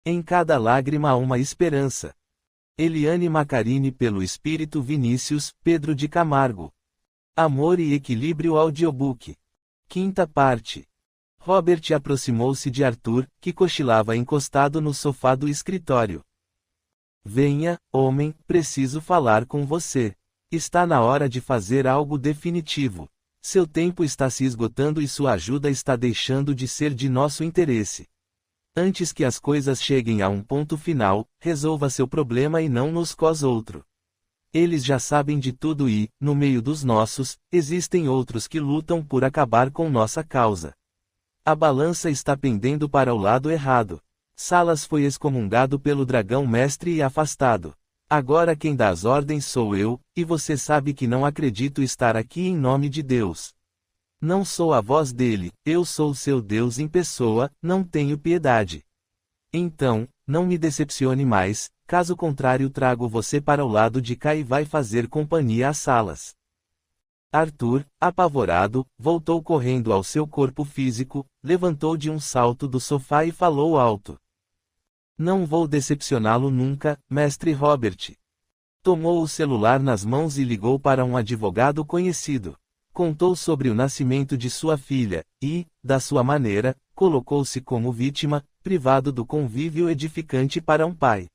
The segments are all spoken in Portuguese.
Em cada lágrima há uma esperança. Eliane Macarini pelo Espírito Vinícius, Pedro de Camargo. Amor e Equilíbrio Audiobook. Quinta parte. Robert aproximou-se de Arthur, que cochilava encostado no sofá do escritório. Venha, homem, preciso falar com você. Está na hora de fazer algo definitivo. Seu tempo está se esgotando e sua ajuda está deixando de ser de nosso interesse. Antes que as coisas cheguem a um ponto final, resolva seu problema e não nos cause outro. Eles já sabem de tudo e, no meio dos nossos, existem outros que lutam por acabar com nossa causa. A balança está pendendo para o lado errado. Salas foi excomungado pelo dragão mestre e afastado. Agora quem dá as ordens sou eu, e você sabe que não acredito estar aqui em nome de Deus. Não sou a voz dele, eu sou seu Deus em pessoa, não tenho piedade. Então, não me decepcione mais, caso contrário trago você para o lado de cá e vai fazer companhia a Salas. Arthur, apavorado, voltou correndo ao seu corpo físico, levantou de um salto do sofá e falou alto. Não vou decepcioná-lo nunca, mestre Robert. Tomou o celular nas mãos e ligou para um advogado conhecido. Contou sobre o nascimento de sua filha, e, da sua maneira, colocou-se como vítima, privado do convívio edificante para um pai.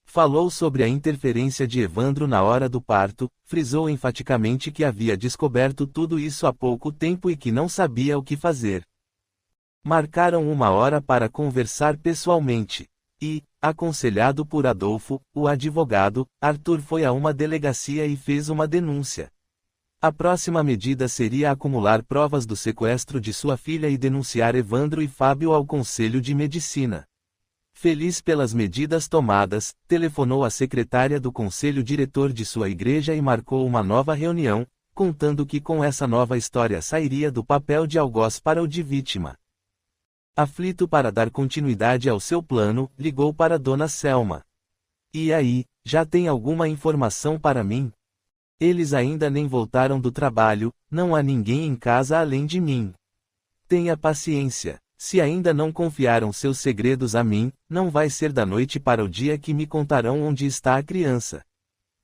Falou sobre a interferência de Evandro na hora do parto, frisou enfaticamente que havia descoberto tudo isso há pouco tempo e que não sabia o que fazer. Marcaram uma hora para conversar pessoalmente. E, aconselhado por Adolfo, o advogado, Arthur foi a uma delegacia e fez uma denúncia. A próxima medida seria acumular provas do sequestro de sua filha e denunciar Evandro e Fábio ao Conselho de Medicina. Feliz pelas medidas tomadas, telefonou à secretária do conselho diretor de sua igreja e marcou uma nova reunião, contando que com essa nova história sairia do papel de algoz para o de vítima. Aflito para dar continuidade ao seu plano, ligou para Dona Selma. E aí, já tem alguma informação para mim? Eles ainda nem voltaram do trabalho, não há ninguém em casa além de mim. Tenha paciência. Se ainda não confiaram seus segredos a mim, não vai ser da noite para o dia que me contarão onde está a criança.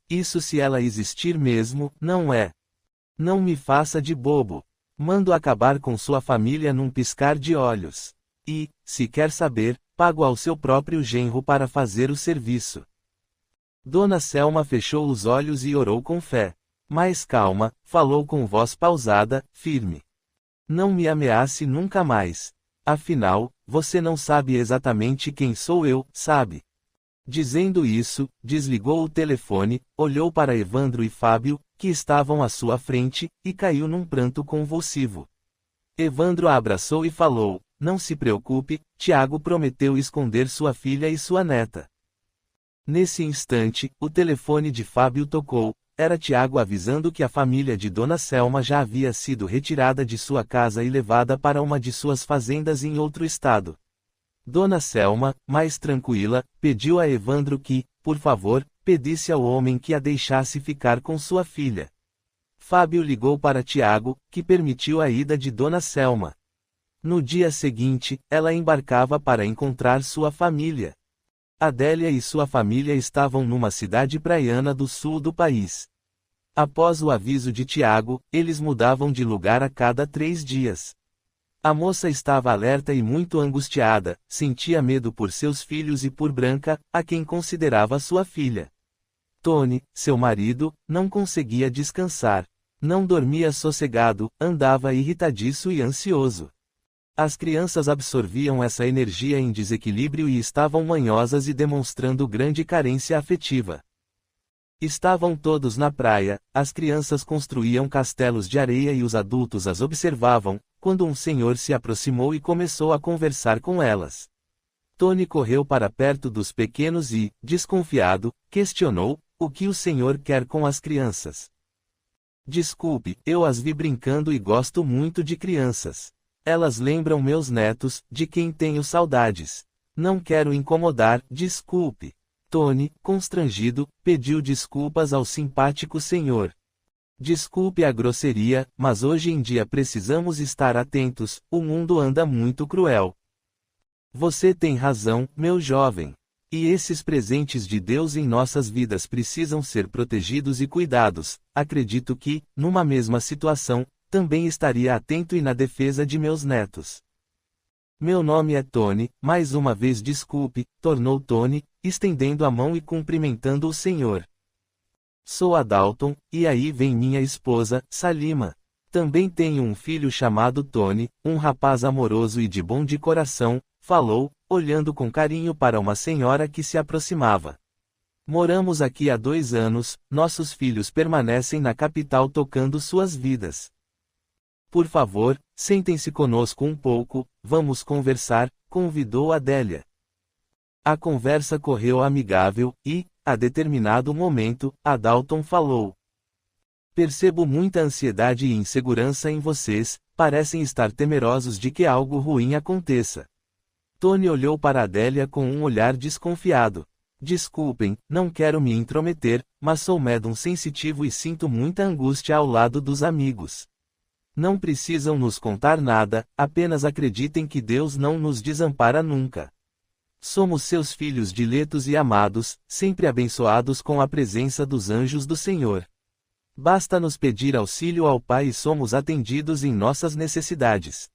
Isso se ela existir mesmo, não é? Não me faça de bobo. Mando acabar com sua família num piscar de olhos. E, se quer saber, pago ao seu próprio genro para fazer o serviço. Dona Selma fechou os olhos e orou com fé. Mais calma, falou com voz pausada, firme. Não me ameace nunca mais. Afinal, você não sabe exatamente quem sou eu, sabe? Dizendo isso, desligou o telefone, olhou para Evandro e Fábio, que estavam à sua frente, e caiu num pranto convulsivo. Evandro a abraçou e falou, não se preocupe, Tiago prometeu esconder sua filha e sua neta. Nesse instante, o telefone de Fábio tocou. Era Tiago avisando que a família de Dona Selma já havia sido retirada de sua casa e levada para uma de suas fazendas em outro estado. Dona Selma, mais tranquila, pediu a Evandro que, por favor, pedisse ao homem que a deixasse ficar com sua filha. Fábio ligou para Tiago, que permitiu a ida de Dona Selma. No dia seguinte, ela embarcava para encontrar sua família. Adélia e sua família estavam numa cidade praiana do sul do país. Após o aviso de Tiago, eles mudavam de lugar a cada 3 dias. A moça estava alerta e muito angustiada, sentia medo por seus filhos e por Branca, a quem considerava sua filha. Tony, seu marido, não conseguia descansar. Não dormia sossegado, andava irritadiço e ansioso. As crianças absorviam essa energia em desequilíbrio e estavam manhosas e demonstrando grande carência afetiva. Estavam todos na praia, as crianças construíam castelos de areia e os adultos as observavam, quando um senhor se aproximou e começou a conversar com elas. Tony correu para perto dos pequenos e, desconfiado, questionou, o que o senhor quer com as crianças? Desculpe, eu as vi brincando e gosto muito de crianças. Elas lembram meus netos, de quem tenho saudades. Não quero incomodar, desculpe. Tony, constrangido, pediu desculpas ao simpático senhor. Desculpe a grosseria, mas hoje em dia precisamos estar atentos, o mundo anda muito cruel. Você tem razão, meu jovem. E esses presentes de Deus em nossas vidas precisam ser protegidos e cuidados. Acredito que, numa mesma situação, também estaria atento e na defesa de meus netos. Meu nome é Tony, mais uma vez desculpe, tornou Tony, estendendo a mão e cumprimentando o senhor. Sou a Dalton, e aí vem minha esposa, Salima. Também tenho um filho chamado Tony, um rapaz amoroso e de bom de coração, falou, olhando com carinho para uma senhora que se aproximava. Moramos aqui há 2 anos, nossos filhos permanecem na capital tocando suas vidas. Por favor, sentem-se conosco um pouco, vamos conversar, convidou Adélia. A conversa correu amigável, e, a determinado momento, a Dalton falou. Percebo muita ansiedade e insegurança em vocês, parecem estar temerosos de que algo ruim aconteça. Tony olhou para Adélia com um olhar desconfiado. Desculpem, não quero me intrometer, mas sou médium sensitivo e sinto muita angústia ao lado dos amigos. Não precisam nos contar nada, apenas acreditem que Deus não nos desampara nunca. Somos seus filhos diletos e amados, sempre abençoados com a presença dos anjos do Senhor. Basta nos pedir auxílio ao Pai e somos atendidos em nossas necessidades.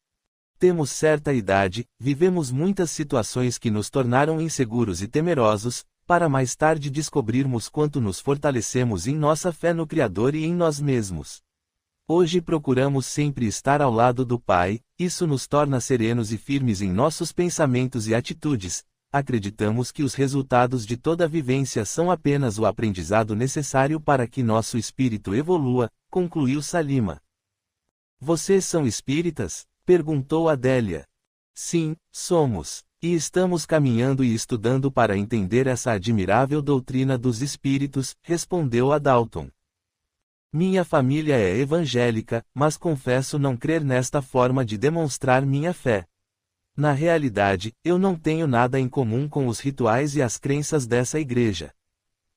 Temos certa idade, vivemos muitas situações que nos tornaram inseguros e temerosos, para mais tarde descobrirmos quanto nos fortalecemos em nossa fé no Criador e em nós mesmos. Hoje procuramos sempre estar ao lado do Pai, isso nos torna serenos e firmes em nossos pensamentos e atitudes. Acreditamos que os resultados de toda vivência são apenas o aprendizado necessário para que nosso espírito evolua, concluiu Salima. Vocês são espíritas? Perguntou Adélia. Sim, somos, e estamos caminhando e estudando para entender essa admirável doutrina dos espíritos, respondeu a Dalton. Minha família é evangélica, mas confesso não crer nesta forma de demonstrar minha fé. Na realidade, eu não tenho nada em comum com os rituais e as crenças dessa igreja.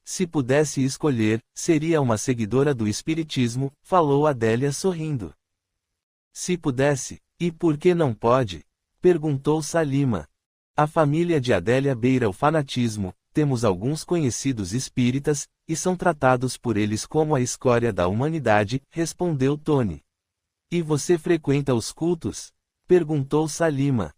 Se pudesse escolher, seria uma seguidora do Espiritismo, falou Adélia sorrindo. Se pudesse, e por que não pode? Perguntou Salima. A família de Adélia beira o fanatismo, temos alguns conhecidos espíritas, e são tratados por eles como a escória da humanidade, respondeu Tony. E você frequenta os cultos? Perguntou Salima.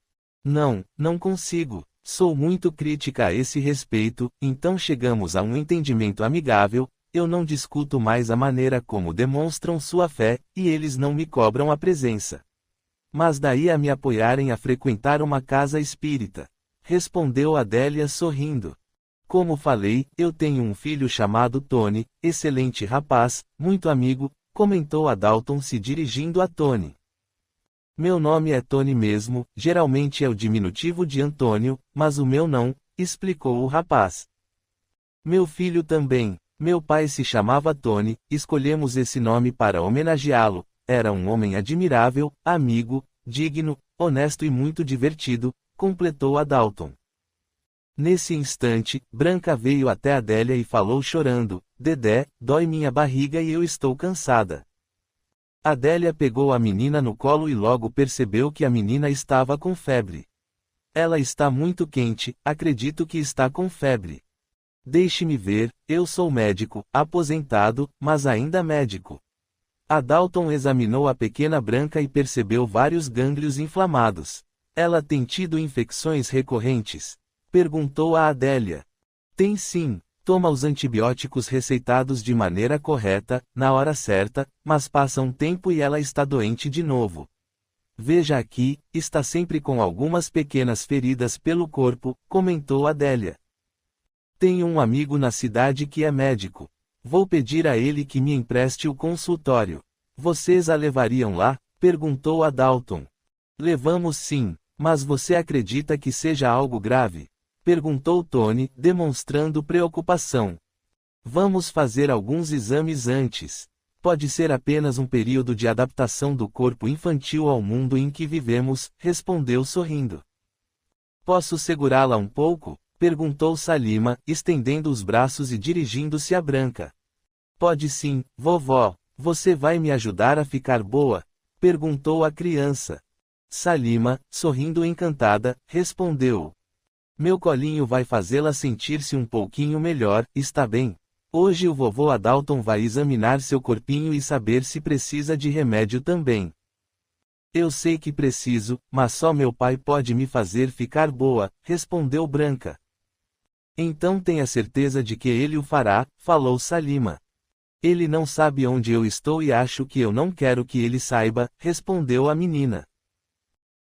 Não consigo. Sou muito crítica a esse respeito, então chegamos a um entendimento amigável, eu não discuto mais a maneira como demonstram sua fé, e eles não me cobram a presença. Mas daí a me apoiarem a frequentar uma casa espírita. Respondeu Adélia sorrindo. Como falei, eu tenho um filho chamado Tony, excelente rapaz, muito amigo, comentou a Dalton se dirigindo a Tony. Meu nome é Tony mesmo, geralmente é o diminutivo de Antônio, mas o meu não, explicou o rapaz. Meu filho também. Meu pai se chamava Tony, escolhemos esse nome para homenageá-lo. Era um homem admirável, amigo, digno, honesto e muito divertido, completou a Dalton. Nesse instante, Branca veio até Adélia e falou chorando, Dedé, dói minha barriga e eu estou cansada. Adélia pegou a menina no colo e logo percebeu que a menina estava com febre. Ela está muito quente, acredito que está com febre. Deixe-me ver, eu sou médico, aposentado, mas ainda médico. A Dalton examinou a pequena Branca e percebeu vários gânglios inflamados. Ela tem tido infecções recorrentes? Perguntou a Adélia. Tem sim. Toma os antibióticos receitados de maneira correta, na hora certa, mas passa um tempo e ela está doente de novo. Veja aqui, está sempre com algumas pequenas feridas pelo corpo, comentou Adélia. Tenho um amigo na cidade que é médico. Vou pedir a ele que me empreste o consultório. Vocês a levariam lá? Perguntou a Dalton. Levamos sim, mas você acredita que seja algo grave? Perguntou Tony, demonstrando preocupação. Vamos fazer alguns exames antes. Pode ser apenas um período de adaptação do corpo infantil ao mundo em que vivemos, respondeu sorrindo. Posso segurá-la um pouco? Perguntou Salima, estendendo os braços e dirigindo-se a Branca. Pode sim, vovó. Você vai me ajudar a ficar boa? Perguntou a criança. Salima, sorrindo encantada, respondeu. Meu colinho vai fazê-la sentir-se um pouquinho melhor, está bem? Hoje o vovô Adalton vai examinar seu corpinho e saber se precisa de remédio também. Eu sei que preciso, mas só meu pai pode me fazer ficar boa, respondeu Branca. Então tenha certeza de que ele o fará, falou Salima. Ele não sabe onde eu estou e acho que eu não quero que ele saiba, respondeu a menina.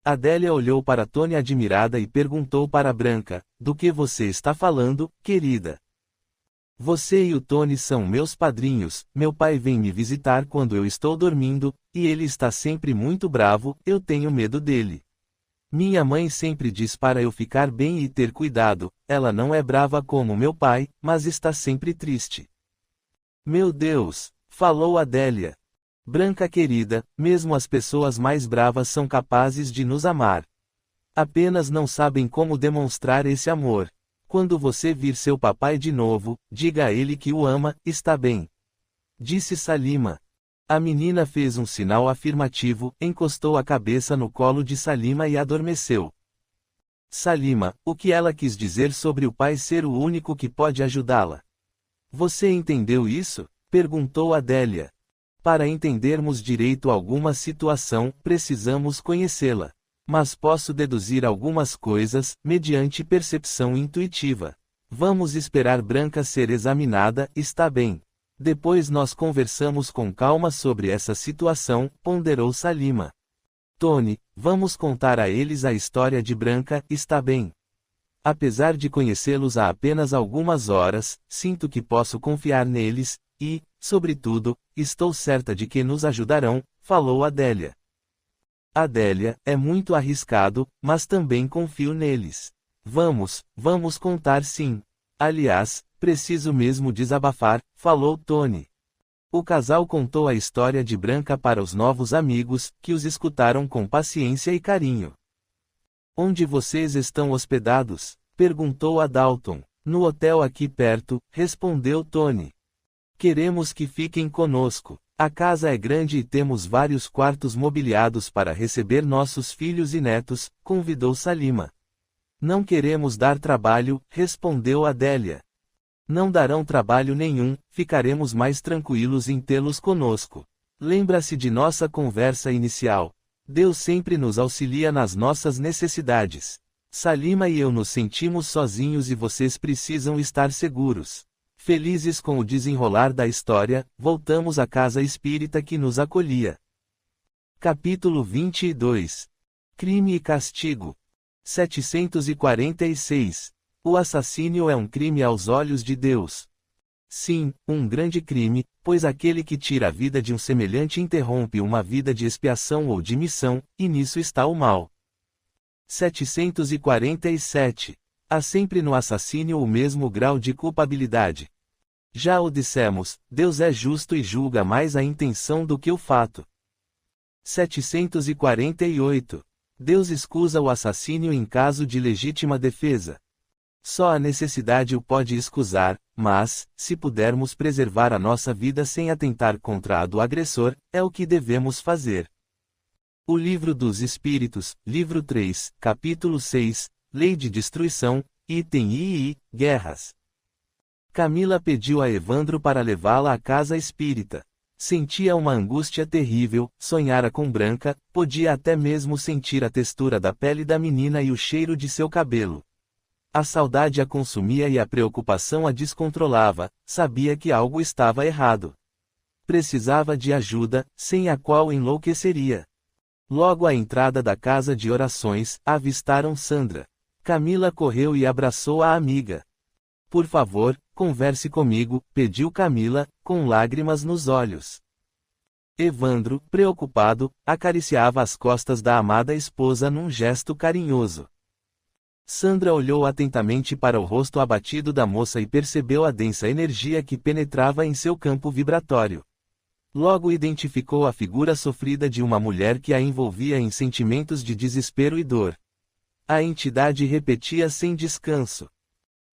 Adélia olhou para Tony admirada e perguntou para Branca, do que você está falando, querida? Você e o Tony são meus padrinhos, meu pai vem me visitar quando eu estou dormindo, e ele está sempre muito bravo, eu tenho medo dele. Minha mãe sempre diz para eu ficar bem e ter cuidado, ela não é brava como meu pai, mas está sempre triste. Meu Deus, falou Adélia. Branca querida, mesmo as pessoas mais bravas são capazes de nos amar. Apenas não sabem como demonstrar esse amor. Quando você vir seu papai de novo, diga a ele que o ama, está bem? Disse Salima. A menina fez um sinal afirmativo, encostou a cabeça no colo de Salima e adormeceu. Salima, o que ela quis dizer sobre o pai ser o único que pode ajudá-la? Você entendeu isso? Perguntou Adélia. Para entendermos direito alguma situação, precisamos conhecê-la. Mas posso deduzir algumas coisas, mediante percepção intuitiva. Vamos esperar Branca ser examinada, está bem. Depois nós conversamos com calma sobre essa situação, ponderou Salima. Tony, vamos contar a eles a história de Branca, está bem? Apesar de conhecê-los há apenas algumas horas, sinto que posso confiar neles, e, sobretudo, estou certa de que nos ajudarão, falou Adélia. Adélia, é muito arriscado, mas também confio neles. Vamos contar sim. Aliás, preciso mesmo desabafar, falou Tony. O casal contou a história de Branca para os novos amigos, que os escutaram com paciência e carinho. Onde vocês estão hospedados? Perguntou Adalton. No hotel aqui perto, respondeu Tony. Queremos que fiquem conosco. A casa é grande e temos vários quartos mobiliados para receber nossos filhos e netos, convidou Salima. Não queremos dar trabalho, respondeu Adélia. Não darão trabalho nenhum, ficaremos mais tranquilos em tê-los conosco. Lembra-se de nossa conversa inicial. Deus sempre nos auxilia nas nossas necessidades. Salima e eu nos sentimos sozinhos e vocês precisam estar seguros. Felizes com o desenrolar da história, voltamos à casa espírita que nos acolhia. Capítulo 22. Crime e Castigo. 746. O assassínio é um crime aos olhos de Deus. Sim, um grande crime, pois aquele que tira a vida de um semelhante interrompe uma vida de expiação ou de missão, e nisso está o mal. 747. Há sempre no assassínio o mesmo grau de culpabilidade. Já o dissemos, Deus é justo e julga mais a intenção do que o fato. 748. Deus excusa o assassínio em caso de legítima defesa. Só a necessidade o pode excusar, mas, se pudermos preservar a nossa vida sem atentar contra a do agressor, é o que devemos fazer. O Livro dos Espíritos, Livro 3, Capítulo 6, Lei de Destruição, Item II, Guerras. Camila pediu a Evandro para levá-la à casa espírita. Sentia uma angústia terrível, sonhara com Branca, podia até mesmo sentir a textura da pele da menina e o cheiro de seu cabelo. A saudade a consumia e a preocupação a descontrolava, sabia que algo estava errado. Precisava de ajuda, sem a qual enlouqueceria. Logo à entrada da casa de orações, avistaram Sandra. Camila correu e abraçou a amiga. Por favor, converse comigo, pediu Camila, com lágrimas nos olhos. Evandro, preocupado, acariciava as costas da amada esposa num gesto carinhoso. Sandra olhou atentamente para o rosto abatido da moça e percebeu a densa energia que penetrava em seu campo vibratório. Logo identificou a figura sofrida de uma mulher que a envolvia em sentimentos de desespero e dor. A entidade repetia sem descanso.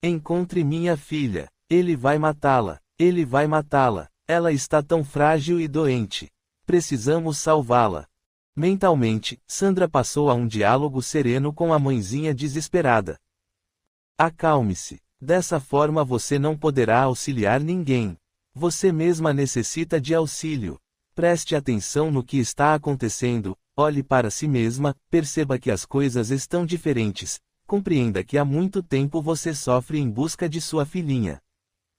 Encontre minha filha. Ele vai matá-la. Ele vai matá-la. Ela está tão frágil e doente. Precisamos salvá-la. Mentalmente, Sandra passou a um diálogo sereno com a mãezinha desesperada. Acalme-se. Dessa forma você não poderá auxiliar ninguém. Você mesma necessita de auxílio. Preste atenção no que está acontecendo, olhe para si mesma, perceba que as coisas estão diferentes, compreenda que há muito tempo você sofre em busca de sua filhinha.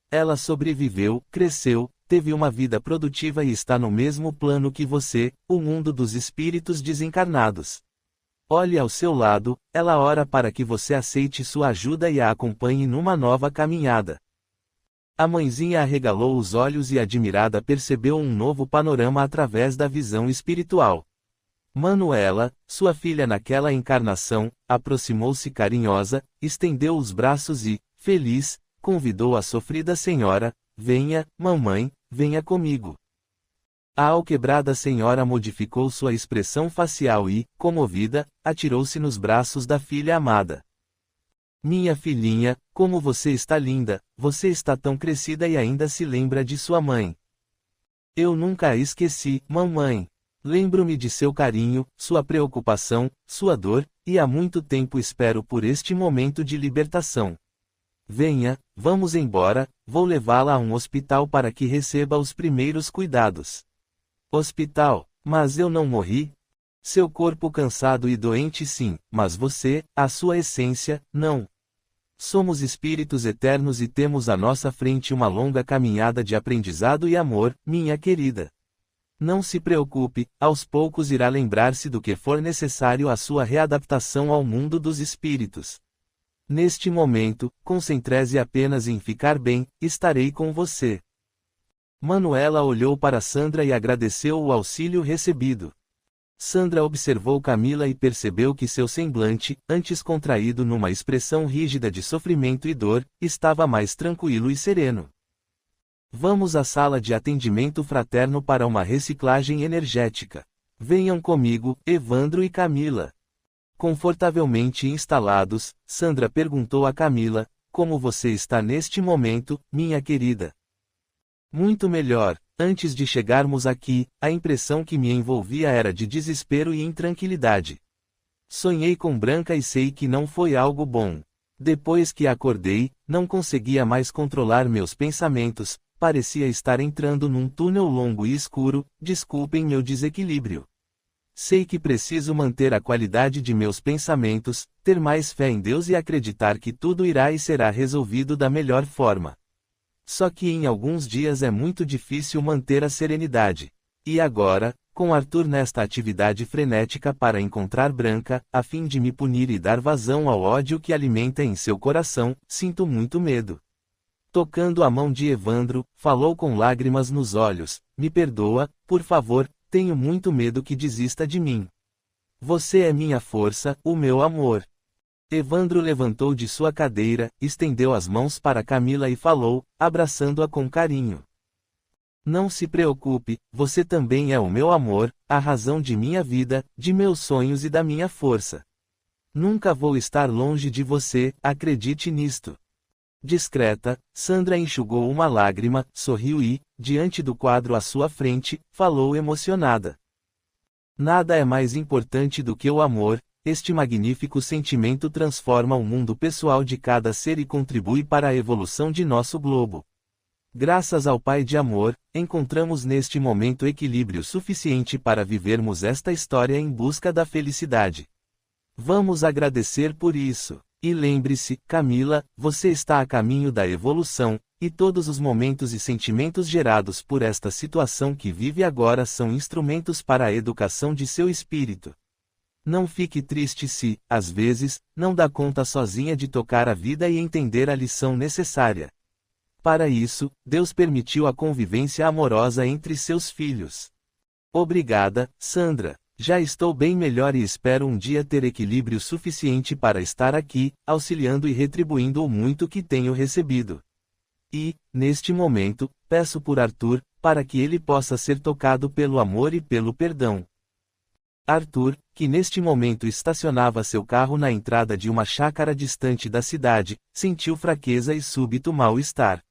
Ela sobreviveu, cresceu, teve uma vida produtiva e está no mesmo plano que você, o mundo dos espíritos desencarnados. Olhe ao seu lado, ela ora para que você aceite sua ajuda e a acompanhe numa nova caminhada. A mãezinha arregalou os olhos e admirada percebeu um novo panorama através da visão espiritual. Manuela, sua filha naquela encarnação, aproximou-se carinhosa, estendeu os braços e, feliz, convidou a sofrida senhora: venha, mamãe, venha comigo. A alquebrada senhora modificou sua expressão facial e, comovida, atirou-se nos braços da filha amada. Minha filhinha, como você está linda, você está tão crescida e ainda se lembra de sua mãe. Eu nunca a esqueci, mamãe. Lembro-me de seu carinho, sua preocupação, sua dor, e há muito tempo espero por este momento de libertação. Venha, vamos embora, vou levá-la a um hospital para que receba os primeiros cuidados. Hospital? Mas eu não morri? Seu corpo cansado e doente sim, mas você, a sua essência, não. Somos espíritos eternos e temos à nossa frente uma longa caminhada de aprendizado e amor, minha querida. Não se preocupe, aos poucos irá lembrar-se do que for necessário à sua readaptação ao mundo dos espíritos. Neste momento, concentre-se apenas em ficar bem, estarei com você. Manuela olhou para Sandra e agradeceu o auxílio recebido. Sandra observou Camila e percebeu que seu semblante, antes contraído numa expressão rígida de sofrimento e dor, estava mais tranquilo e sereno. Vamos à sala de atendimento fraterno para uma reciclagem energética. Venham comigo, Evandro e Camila. Confortavelmente instalados, Sandra perguntou a Camila: como você está neste momento, minha querida? Muito melhor. Antes de chegarmos aqui, a impressão que me envolvia era de desespero e intranquilidade. Sonhei com Branca e sei que não foi algo bom. Depois que acordei, não conseguia mais controlar meus pensamentos, parecia estar entrando num túnel longo e escuro, desculpem meu desequilíbrio. Sei que preciso manter a qualidade de meus pensamentos, ter mais fé em Deus e acreditar que tudo irá e será resolvido da melhor forma. Só que em alguns dias é muito difícil manter a serenidade. E agora, com Arthur nesta atividade frenética para encontrar Branca, a fim de me punir e dar vazão ao ódio que alimenta em seu coração, sinto muito medo. Tocando a mão de Evandro, falou com lágrimas nos olhos: me perdoa, por favor, tenho muito medo que desista de mim. Você é minha força, o meu amor. Evandro levantou de sua cadeira, estendeu as mãos para Camila e falou, abraçando-a com carinho. Não se preocupe, você também é o meu amor, a razão de minha vida, de meus sonhos e da minha força. Nunca vou estar longe de você, acredite nisto. Discreta, Sandra enxugou uma lágrima, sorriu e, diante do quadro à sua frente, falou emocionada. Nada é mais importante do que o amor. Este magnífico sentimento transforma o mundo pessoal de cada ser e contribui para a evolução de nosso globo. Graças ao Pai de Amor, encontramos neste momento equilíbrio suficiente para vivermos esta história em busca da felicidade. Vamos agradecer por isso. E lembre-se, Camila, você está a caminho da evolução, e todos os momentos e sentimentos gerados por esta situação que vive agora são instrumentos para a educação de seu espírito. Não fique triste se, às vezes, não dá conta sozinha de tocar a vida e entender a lição necessária. Para isso, Deus permitiu a convivência amorosa entre seus filhos. Obrigada, Sandra. Já estou bem melhor e espero um dia ter equilíbrio suficiente para estar aqui, auxiliando e retribuindo o muito que tenho recebido. E, neste momento, peço por Arthur, para que ele possa ser tocado pelo amor e pelo perdão. Arthur, que neste momento estacionava seu carro na entrada de uma chácara distante da cidade, sentiu fraqueza e súbito mal-estar.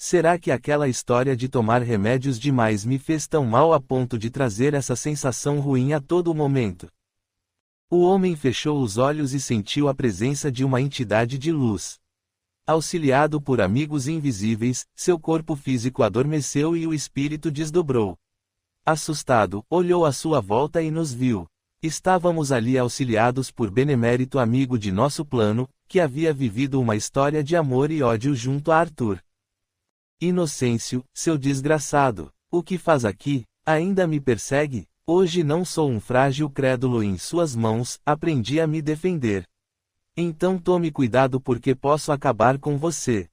Será que aquela história de tomar remédios demais me fez tão mal a ponto de trazer essa sensação ruim a todo momento? O homem fechou os olhos e sentiu a presença de uma entidade de luz. Auxiliado por amigos invisíveis, seu corpo físico adormeceu e o espírito desdobrou. Assustado, olhou à sua volta e nos viu. Estávamos ali auxiliados por benemérito amigo de nosso plano, que havia vivido uma história de amor e ódio junto a Arthur. Inocêncio, seu desgraçado, o que faz aqui? Ainda me persegue? Hoje não sou um frágil crédulo em suas mãos, aprendi a me defender. Então tome cuidado porque posso acabar com você.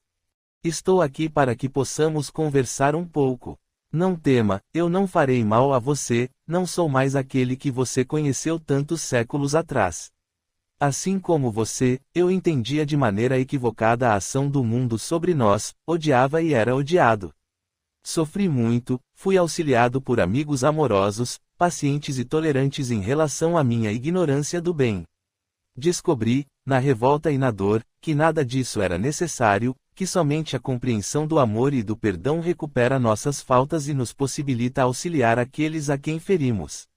Estou aqui para que possamos conversar um pouco. Não tema, eu não farei mal a você, não sou mais aquele que você conheceu tantos séculos atrás. Assim como você, eu entendia de maneira equivocada a ação do mundo sobre nós, odiava e era odiado. Sofri muito, fui auxiliado por amigos amorosos, pacientes e tolerantes em relação à minha ignorância do bem. Descobri, na revolta e na dor, que nada disso era necessário, que somente a compreensão do amor e do perdão recupera nossas faltas e nos possibilita auxiliar aqueles a quem ferimos.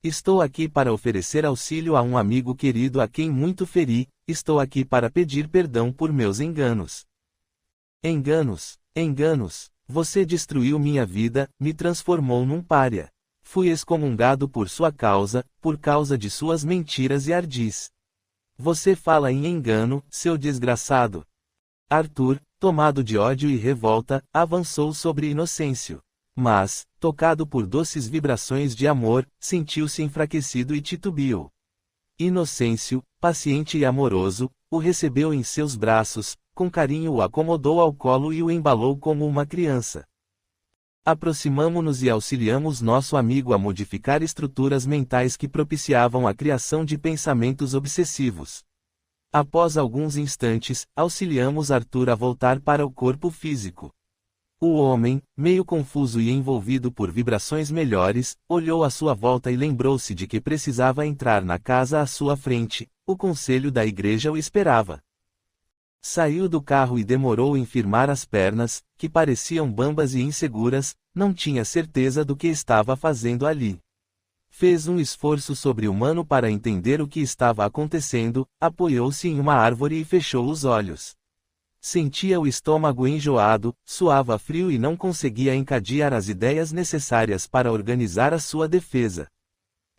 Estou aqui para oferecer auxílio a um amigo querido a quem muito feri, estou aqui para pedir perdão por meus enganos. Enganos, enganos, você destruiu minha vida, me transformou num pária. Fui excomungado por sua causa, por causa de suas mentiras e ardis. Você fala em engano, seu desgraçado. Arthur, tomado de ódio e revolta, avançou sobre Inocêncio. Mas, tocado por doces vibrações de amor, sentiu-se enfraquecido e titubeou. Inocêncio, paciente e amoroso, o recebeu em seus braços, com carinho o acomodou ao colo e o embalou como uma criança. Aproximamo-nos e auxiliamos nosso amigo a modificar estruturas mentais que propiciavam a criação de pensamentos obsessivos. Após alguns instantes, auxiliamos Arthur a voltar para o corpo físico. O homem, meio confuso e envolvido por vibrações melhores, olhou à sua volta e lembrou-se de que precisava entrar na casa à sua frente, o conselho da igreja o esperava. Saiu do carro e demorou em firmar as pernas, que pareciam bambas e inseguras, não tinha certeza do que estava fazendo ali. Fez um esforço sobre-humano para entender o que estava acontecendo, apoiou-se em uma árvore e fechou os olhos. Sentia o estômago enjoado, suava frio e não conseguia encadear as ideias necessárias para organizar a sua defesa.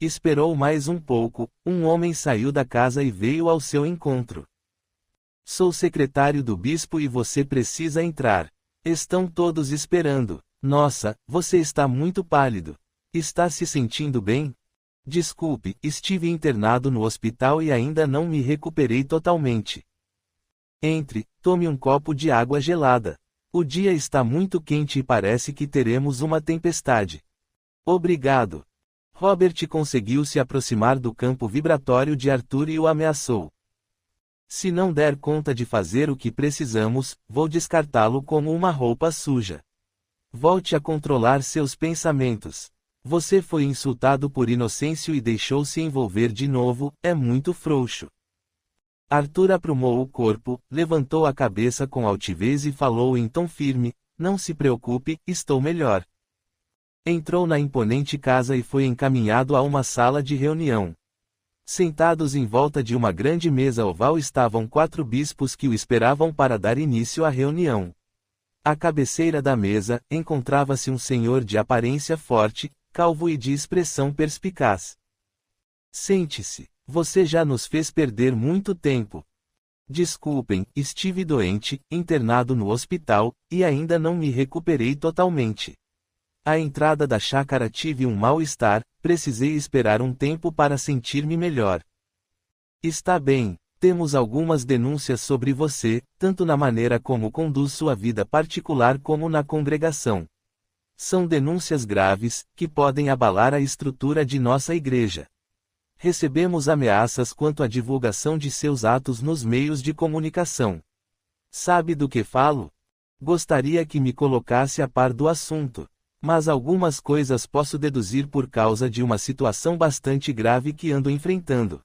Esperou mais um pouco, um homem saiu da casa e veio ao seu encontro. Sou secretário do bispo e você precisa entrar. Estão todos esperando. Nossa, você está muito pálido. Está se sentindo bem? Desculpe, estive internado no hospital e ainda não me recuperei totalmente. Entre, tome um copo de água gelada. O dia está muito quente e parece que teremos uma tempestade. Obrigado. Robert conseguiu se aproximar do campo vibratório de Arthur e o ameaçou. Se não der conta de fazer o que precisamos, vou descartá-lo como uma roupa suja. Volte a controlar seus pensamentos. Você foi insultado por Inocêncio e deixou-se envolver de novo, é muito frouxo. Arthur aprumou o corpo, levantou a cabeça com altivez e falou em tom firme, não se preocupe, estou melhor. Entrou na imponente casa e foi encaminhado a uma sala de reunião. Sentados em volta de uma grande mesa oval estavam 4 bispos que o esperavam para dar início à reunião. À cabeceira da mesa, encontrava-se um senhor de aparência forte, calvo e de expressão perspicaz. Sente-se, você já nos fez perder muito tempo. Desculpem, estive doente, internado no hospital, e ainda não me recuperei totalmente. À entrada da chácara tive um mal-estar, precisei esperar um tempo para sentir-me melhor. Está bem, temos algumas denúncias sobre você, tanto na maneira como conduz sua vida particular como na congregação. São denúncias graves, que podem abalar a estrutura de nossa igreja. Recebemos ameaças quanto à divulgação de seus atos nos meios de comunicação. Sabe do que falo? Gostaria que me colocasse a par do assunto. Mas algumas coisas posso deduzir por causa de uma situação bastante grave que ando enfrentando.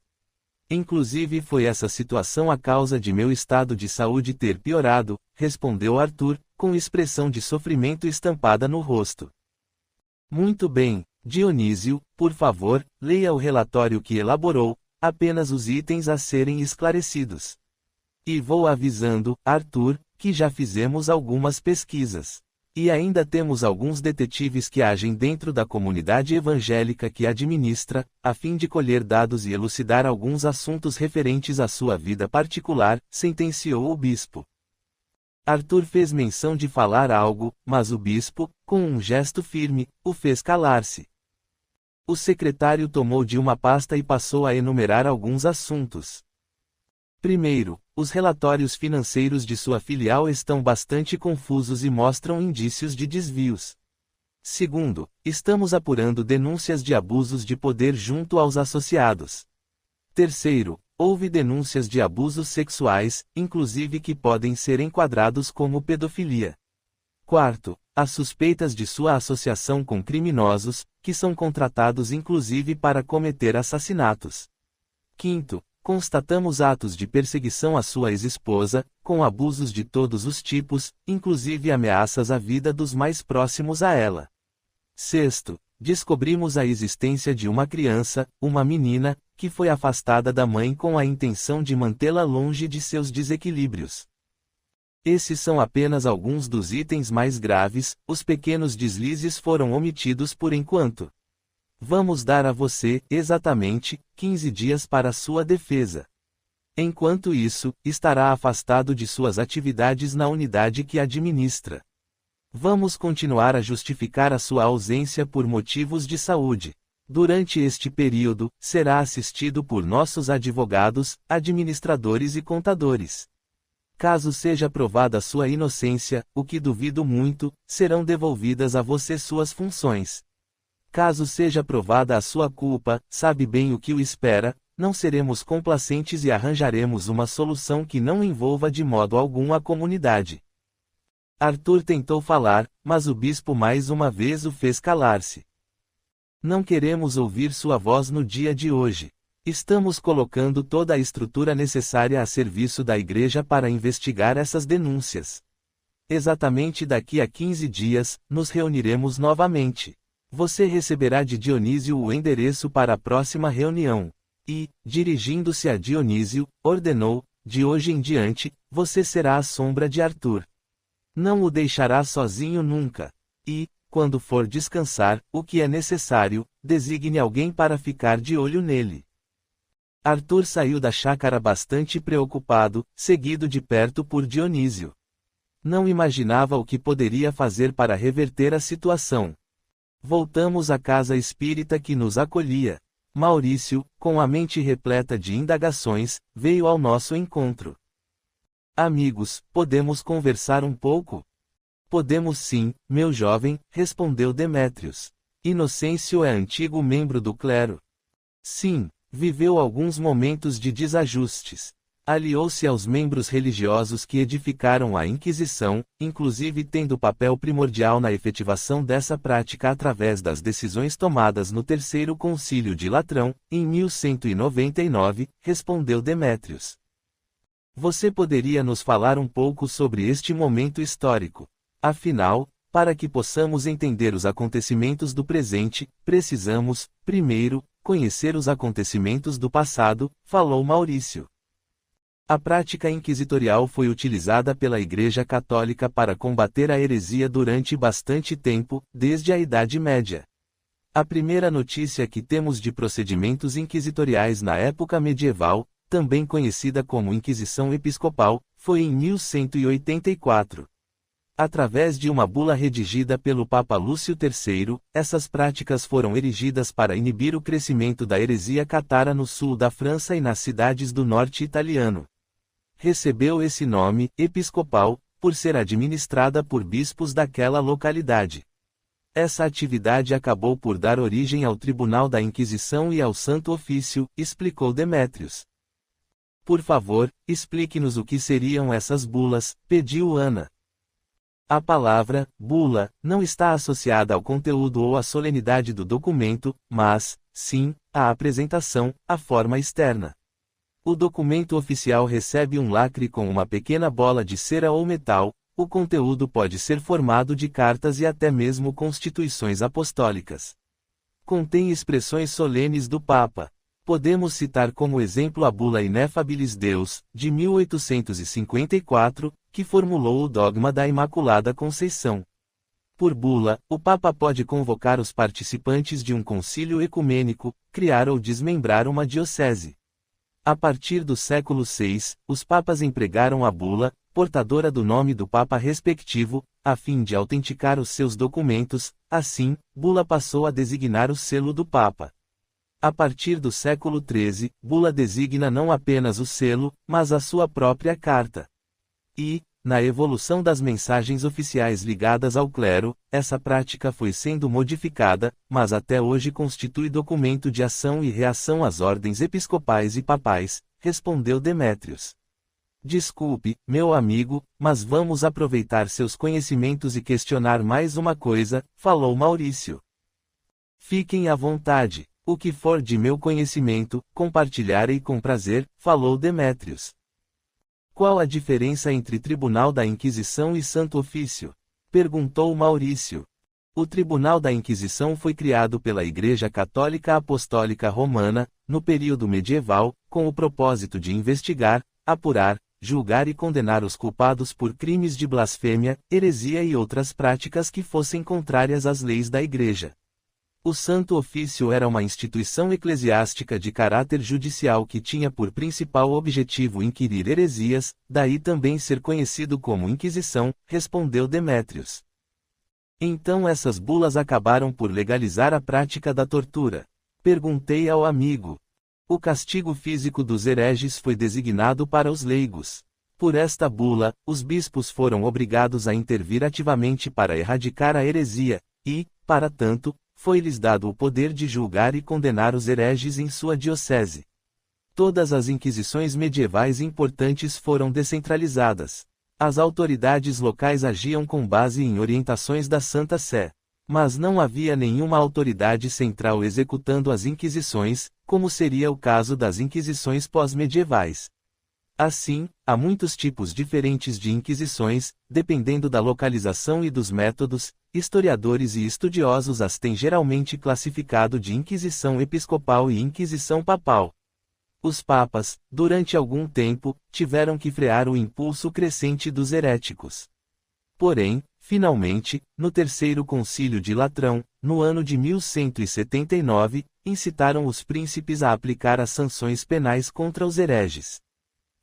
Inclusive foi essa situação a causa de meu estado de saúde ter piorado, respondeu Arthur, com expressão de sofrimento estampada no rosto. Muito bem, Dionísio, por favor, leia o relatório que elaborou, apenas os itens a serem esclarecidos. E vou avisando, Arthur, que já fizemos algumas pesquisas. E ainda temos alguns detetives que agem dentro da comunidade evangélica que administra, a fim de colher dados e elucidar alguns assuntos referentes à sua vida particular, sentenciou o bispo. Arthur fez menção de falar algo, mas o bispo, com um gesto firme, o fez calar-se. O secretário tomou de uma pasta e passou a enumerar alguns assuntos. Primeiro, os relatórios financeiros de sua filial estão bastante confusos e mostram indícios de desvios. Segundo, estamos apurando denúncias de abusos de poder junto aos associados. Terceiro, houve denúncias de abusos sexuais, inclusive que podem ser enquadrados como pedofilia. Quarto, as suspeitas de sua associação com criminosos, que são contratados inclusive para cometer assassinatos. Quinto, constatamos atos de perseguição à sua ex-esposa, com abusos de todos os tipos, inclusive ameaças à vida dos mais próximos a ela. Sexto, descobrimos a existência de uma criança, uma menina, que foi afastada da mãe com a intenção de mantê-la longe de seus desequilíbrios. Esses são apenas alguns dos itens mais graves, os pequenos deslizes foram omitidos por enquanto. Vamos dar a você, exatamente, 15 dias para sua defesa. Enquanto isso, estará afastado de suas atividades na unidade que administra. Vamos continuar a justificar a sua ausência por motivos de saúde. Durante este período, será assistido por nossos advogados, administradores e contadores. Caso seja provada sua inocência, o que duvido muito, serão devolvidas a você suas funções. Caso seja provada a sua culpa, sabe bem o que o espera, não seremos complacentes e arranjaremos uma solução que não envolva de modo algum a comunidade. Arthur tentou falar, mas o bispo mais uma vez o fez calar-se. Não queremos ouvir sua voz no dia de hoje. Estamos colocando toda a estrutura necessária a serviço da igreja para investigar essas denúncias. Exatamente daqui a 15 dias, nos reuniremos novamente. Você receberá de Dionísio o endereço para a próxima reunião. E, dirigindo-se a Dionísio, ordenou, de hoje em diante, você será a sombra de Arthur. Não o deixará sozinho nunca. E, quando for descansar, o que é necessário, designe alguém para ficar de olho nele. Arthur saiu da chácara bastante preocupado, seguido de perto por Dionísio. Não imaginava o que poderia fazer para reverter a situação. Voltamos à casa espírita que nos acolhia. Maurício, com a mente repleta de indagações, veio ao nosso encontro. Amigos, podemos conversar um pouco? Podemos sim, meu jovem, respondeu Demétrios. Inocêncio é antigo membro do clero. Sim, viveu alguns momentos de desajustes. Aliou-se aos membros religiosos que edificaram a Inquisição, inclusive tendo papel primordial na efetivação dessa prática através das decisões tomadas no Terceiro Concílio de Latrão, em 1199, respondeu Demétrios. Você poderia nos falar um pouco sobre este momento histórico? Afinal, para que possamos entender os acontecimentos do presente, precisamos, primeiro, conhecer os acontecimentos do passado, falou Maurício. A prática inquisitorial foi utilizada pela Igreja Católica para combater a heresia durante bastante tempo, desde a Idade Média. A primeira notícia que temos de procedimentos inquisitoriais na época medieval, também conhecida como Inquisição Episcopal, foi em 1184. Através de uma bula redigida pelo Papa Lúcio III, essas práticas foram erigidas para inibir o crescimento da heresia cátara no sul da França e nas cidades do norte italiano. Recebeu esse nome, episcopal, por ser administrada por bispos daquela localidade. Essa atividade acabou por dar origem ao Tribunal da Inquisição e ao Santo Ofício, explicou Demétrios. Por favor, explique-nos o que seriam essas bulas, pediu Ana. A palavra, bula, não está associada ao conteúdo ou à solenidade do documento, mas, sim, à apresentação, à forma externa. O documento oficial recebe um lacre com uma pequena bola de cera ou metal. O conteúdo pode ser formado de cartas e até mesmo constituições apostólicas. Contém expressões solenes do Papa. Podemos citar como exemplo a Bula Ineffabilis Deus, de 1854, que formulou o dogma da Imaculada Conceição. Por bula, o Papa pode convocar os participantes de um concílio ecumênico, criar ou desmembrar uma diocese. A partir do século VI, os papas empregaram a bula, portadora do nome do papa respectivo, a fim de autenticar os seus documentos. Assim, bula passou a designar o selo do papa. A partir do século XIII, bula designa não apenas o selo, mas a sua própria carta. E, na evolução das mensagens oficiais ligadas ao clero, essa prática foi sendo modificada, mas até hoje constitui documento de ação e reação às ordens episcopais e papais, respondeu Demétrios. Desculpe, meu amigo, mas vamos aproveitar seus conhecimentos e questionar mais uma coisa, falou Maurício. Fiquem à vontade, o que for de meu conhecimento, compartilharei com prazer, falou Demétrios. Qual a diferença entre Tribunal da Inquisição e Santo Ofício? Perguntou Maurício. O Tribunal da Inquisição foi criado pela Igreja Católica Apostólica Romana, no período medieval, com o propósito de investigar, apurar, julgar e condenar os culpados por crimes de blasfêmia, heresia e outras práticas que fossem contrárias às leis da Igreja. O Santo Ofício era uma instituição eclesiástica de caráter judicial que tinha por principal objetivo inquirir heresias, daí também ser conhecido como Inquisição, respondeu Demétrios. Então essas bulas acabaram por legalizar a prática da tortura. Perguntei ao amigo. O castigo físico dos hereges foi designado para os leigos. Por esta bula, os bispos foram obrigados a intervir ativamente para erradicar a heresia, e, para tanto, foi-lhes dado o poder de julgar e condenar os hereges em sua diocese. Todas as inquisições medievais importantes foram descentralizadas. As autoridades locais agiam com base em orientações da Santa Sé. Mas não havia nenhuma autoridade central executando as inquisições, como seria o caso das inquisições pós-medievais. Assim, há muitos tipos diferentes de inquisições, dependendo da localização e dos métodos. Historiadores e estudiosos as têm geralmente classificado de Inquisição Episcopal e Inquisição Papal. Os papas, durante algum tempo, tiveram que frear o impulso crescente dos heréticos. Porém, finalmente, no Terceiro Concílio de Latrão, no ano de 1179, incitaram os príncipes a aplicar as sanções penais contra os hereges.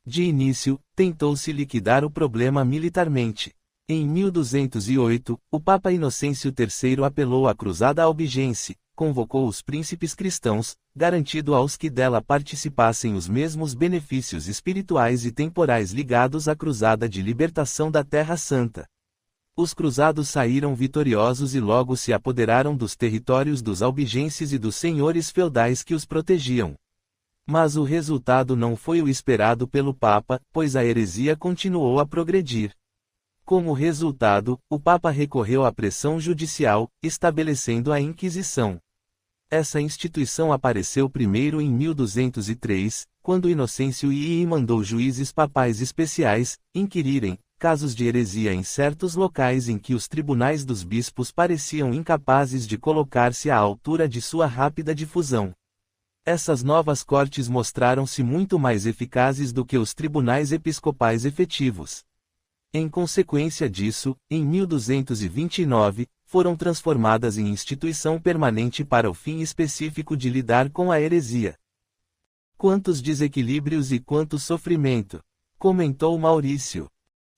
De início, tentou-se liquidar o problema militarmente. Em 1208, o Papa Inocêncio III apelou à Cruzada Albigense, convocou os príncipes cristãos, garantindo aos que dela participassem os mesmos benefícios espirituais e temporais ligados à Cruzada de Libertação da Terra Santa. Os cruzados saíram vitoriosos e logo se apoderaram dos territórios dos albigenses e dos senhores feudais que os protegiam. Mas o resultado não foi o esperado pelo Papa, pois a heresia continuou a progredir. Como resultado, o Papa recorreu à pressão judicial, estabelecendo a Inquisição. Essa instituição apareceu primeiro em 1203, quando Inocêncio II mandou juízes papais especiais inquirirem casos de heresia em certos locais em que os tribunais dos bispos pareciam incapazes de colocar-se à altura de sua rápida difusão. Essas novas cortes mostraram-se muito mais eficazes do que os tribunais episcopais efetivos. Em consequência disso, em 1229, foram transformadas em instituição permanente para o fim específico de lidar com a heresia. Quantos desequilíbrios e quanto sofrimento! Comentou Maurício.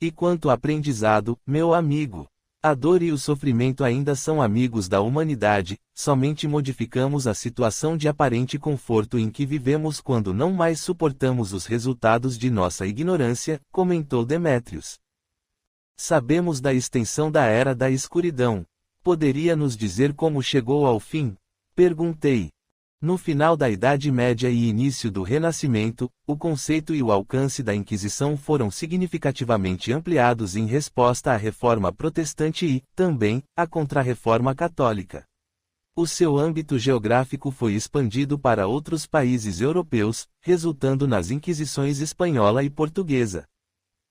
E quanto aprendizado, meu amigo! A dor e o sofrimento ainda são amigos da humanidade, somente modificamos a situação de aparente conforto em que vivemos quando não mais suportamos os resultados de nossa ignorância, comentou Demétrios. Sabemos da extensão da Era da Escuridão. Poderia nos dizer como chegou ao fim? Perguntei. No final da Idade Média e início do Renascimento, o conceito e o alcance da Inquisição foram significativamente ampliados em resposta à Reforma Protestante e, também, à Contra-Reforma Católica. O seu âmbito geográfico foi expandido para outros países europeus, resultando nas inquisições espanhola e portuguesa.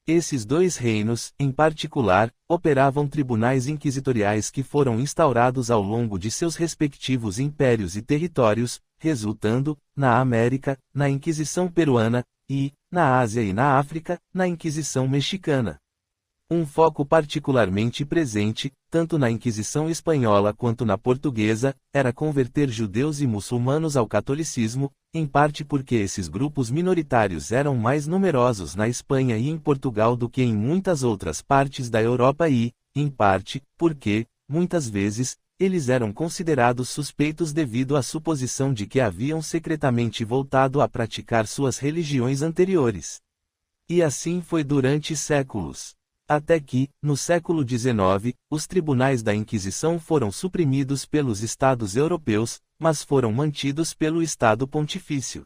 Esses dois reinos, em particular, operavam tribunais inquisitoriais que foram instaurados ao longo de seus respectivos impérios e territórios, resultando, na América, na Inquisição peruana, e, na Ásia e na África, na Inquisição mexicana. Um foco particularmente presente, tanto na Inquisição espanhola quanto na portuguesa, era converter judeus e muçulmanos ao catolicismo, em parte porque esses grupos minoritários eram mais numerosos na Espanha e em Portugal do que em muitas outras partes da Europa e, em parte, porque, muitas vezes, eles eram considerados suspeitos devido à suposição de que haviam secretamente voltado a praticar suas religiões anteriores. E assim foi durante séculos. Até que, no século XIX, os tribunais da Inquisição foram suprimidos pelos estados europeus, mas foram mantidos pelo Estado Pontifício.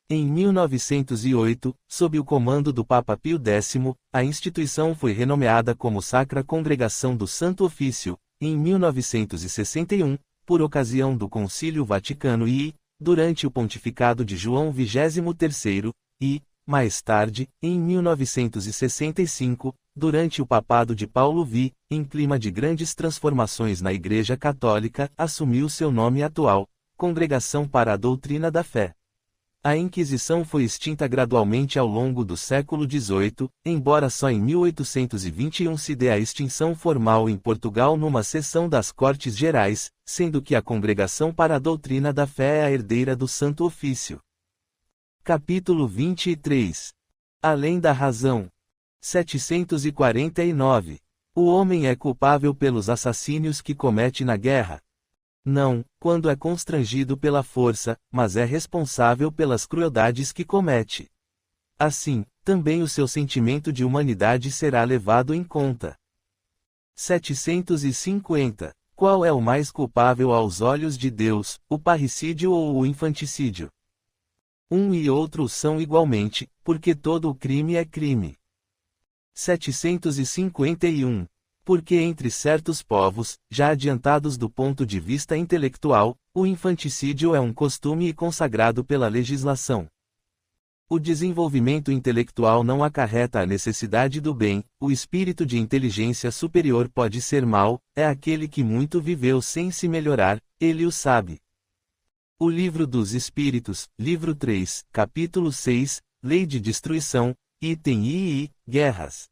Em 1908, sob o comando do Papa Pio X, a instituição foi renomeada como Sacra Congregação do Santo Ofício. Em 1961, por ocasião do Concílio Vaticano I, durante o pontificado de João XXIII, e, mais tarde, em 1965, durante o papado de Paulo V, em clima de grandes transformações na Igreja Católica, assumiu seu nome atual, Congregação para a Doutrina da Fé. A Inquisição foi extinta gradualmente ao longo do século XVIII, embora só em 1821 se dê a extinção formal em Portugal numa sessão das Cortes Gerais, sendo que a Congregação para a Doutrina da Fé é a herdeira do Santo Ofício. Capítulo 23. Além da razão. 749. O homem é culpável pelos assassínios que comete na guerra? Não, quando é constrangido pela força, mas é responsável pelas crueldades que comete. Assim, também o seu sentimento de humanidade será levado em conta. 750. Qual é o mais culpável aos olhos de Deus, o parricídio ou o infanticídio? Um e outro são igualmente, porque todo o crime é crime. 751. Porque entre certos povos, já adiantados do ponto de vista intelectual, o infanticídio é um costume e consagrado pela legislação. O desenvolvimento intelectual não acarreta a necessidade do bem, o espírito de inteligência superior pode ser mau, é aquele que muito viveu sem se melhorar, ele o sabe. O Livro dos Espíritos, livro 3, capítulo 6, Lei de Destruição, item II, Guerras.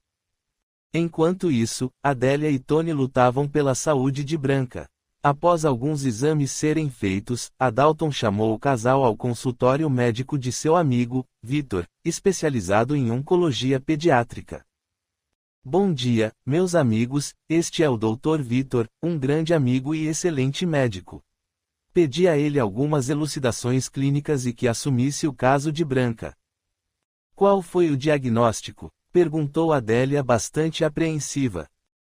Enquanto isso, Adélia e Tony lutavam pela saúde de Branca. Após alguns exames serem feitos, Adalton chamou o casal ao consultório médico de seu amigo, Victor, especializado em oncologia pediátrica. Bom dia, meus amigos, este é o Dr. Victor, um grande amigo e excelente médico. Pedi a ele algumas elucidações clínicas e que assumisse o caso de Branca. Qual foi o diagnóstico? Perguntou Adélia bastante apreensiva.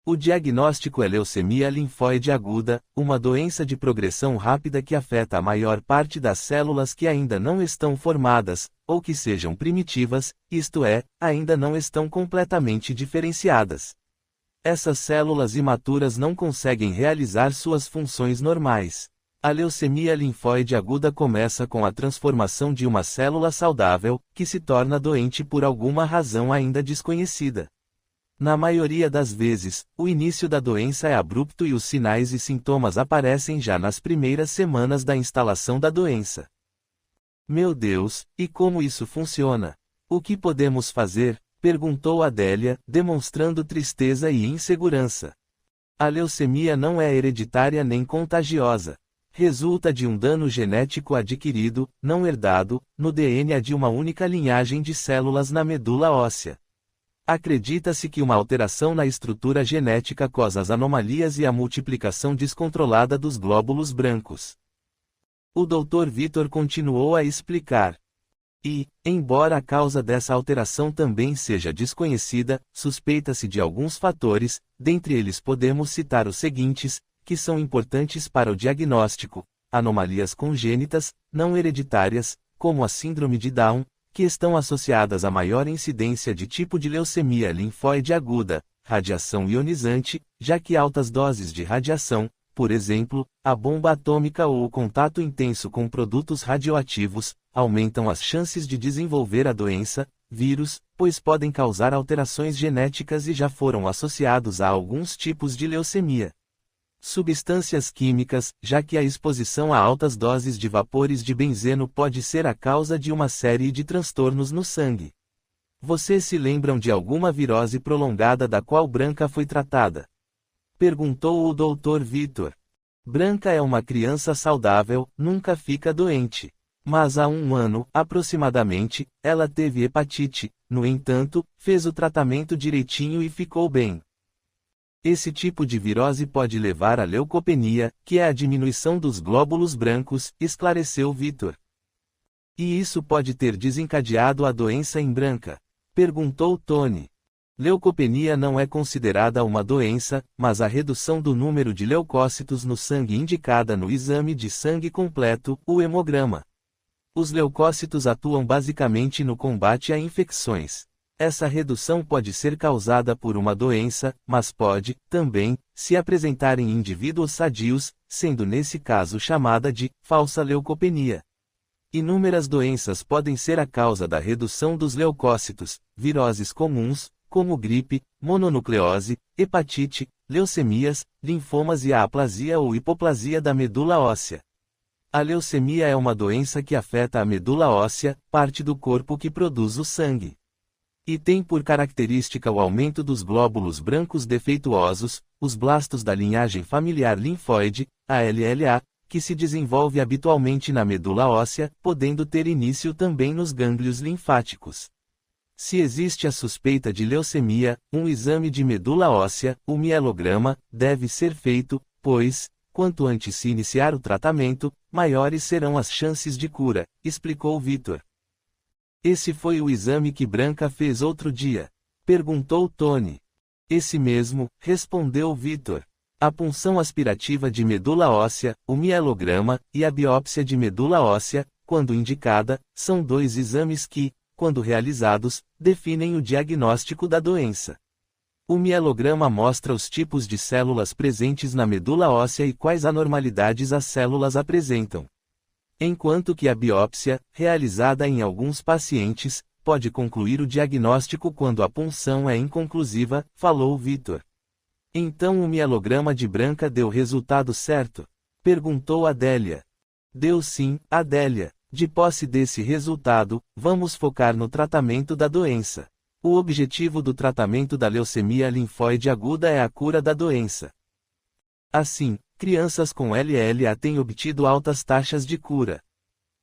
O diagnóstico é leucemia linfóide aguda, uma doença de progressão rápida que afeta a maior parte das células que ainda não estão formadas, ou que sejam primitivas, isto é, ainda não estão completamente diferenciadas. Essas células imaturas não conseguem realizar suas funções normais. A leucemia linfóide aguda começa com a transformação de uma célula saudável, que se torna doente por alguma razão ainda desconhecida. Na maioria das vezes, o início da doença é abrupto e os sinais e sintomas aparecem já nas primeiras semanas da instalação da doença. Meu Deus, e como isso funciona? O que podemos fazer? Perguntou Adélia, demonstrando tristeza e insegurança. A leucemia não é hereditária nem contagiosa. Resulta de um dano genético adquirido, não herdado, no DNA de uma única linhagem de células na medula óssea. Acredita-se que uma alteração na estrutura genética causa as anomalias e a multiplicação descontrolada dos glóbulos brancos. O Dr. Victor continuou a explicar. E, embora a causa dessa alteração também seja desconhecida, suspeita-se de alguns fatores, dentre eles podemos citar os seguintes, que são importantes para o diagnóstico: anomalias congênitas, não hereditárias, como a síndrome de Down, que estão associadas a maior incidência de tipo de leucemia linfóide aguda, radiação ionizante, já que altas doses de radiação, por exemplo, a bomba atômica ou o contato intenso com produtos radioativos, aumentam as chances de desenvolver a doença, vírus, pois podem causar alterações genéticas e já foram associados a alguns tipos de leucemia. Substâncias químicas, já que a exposição a altas doses de vapores de benzeno pode ser a causa de uma série de transtornos no sangue. Vocês se lembram de alguma virose prolongada da qual Branca foi tratada? Perguntou o Dr. Victor. Branca é uma criança saudável, nunca fica doente. Mas há 1 ano, aproximadamente, ela teve hepatite, no entanto, fez o tratamento direitinho e ficou bem. Esse tipo de virose pode levar à leucopenia, que é a diminuição dos glóbulos brancos, esclareceu Victor. E isso pode ter desencadeado a doença em Branca? Perguntou Tony. Leucopenia não é considerada uma doença, mas a redução do número de leucócitos no sangue indicada no exame de sangue completo, o hemograma. Os leucócitos atuam basicamente no combate a infecções. Essa redução pode ser causada por uma doença, mas pode, também, se apresentar em indivíduos sadios, sendo nesse caso chamada de falsa leucopenia. Inúmeras doenças podem ser a causa da redução dos leucócitos, viroses comuns, como gripe, mononucleose, hepatite, leucemias, linfomas e a aplasia ou hipoplasia da medula óssea. A leucemia é uma doença que afeta a medula óssea, parte do corpo que produz o sangue. E tem por característica o aumento dos glóbulos brancos defeituosos, os blastos da linhagem familiar linfóide, a LLA, que se desenvolve habitualmente na medula óssea, podendo ter início também nos gânglios linfáticos. Se existe a suspeita de leucemia, um exame de medula óssea, o mielograma, deve ser feito, pois, quanto antes se iniciar o tratamento, maiores serão as chances de cura, explicou Victor. Esse foi o exame que Branca fez outro dia? Perguntou Tony. Esse mesmo, respondeu Victor. A punção aspirativa de medula óssea, o mielograma, e a biópsia de medula óssea, quando indicada, são 2 exames que, quando realizados, definem o diagnóstico da doença. O mielograma mostra os tipos de células presentes na medula óssea e quais anormalidades as células apresentam. Enquanto que a biópsia, realizada em alguns pacientes, pode concluir o diagnóstico quando a punção é inconclusiva, falou Victor. Então o mielograma de Branca deu resultado certo? Perguntou Adélia. Deu sim, Adélia. De posse desse resultado, vamos focar no tratamento da doença. O objetivo do tratamento da leucemia linfóide aguda é a cura da doença. Assim, crianças com LLA têm obtido altas taxas de cura.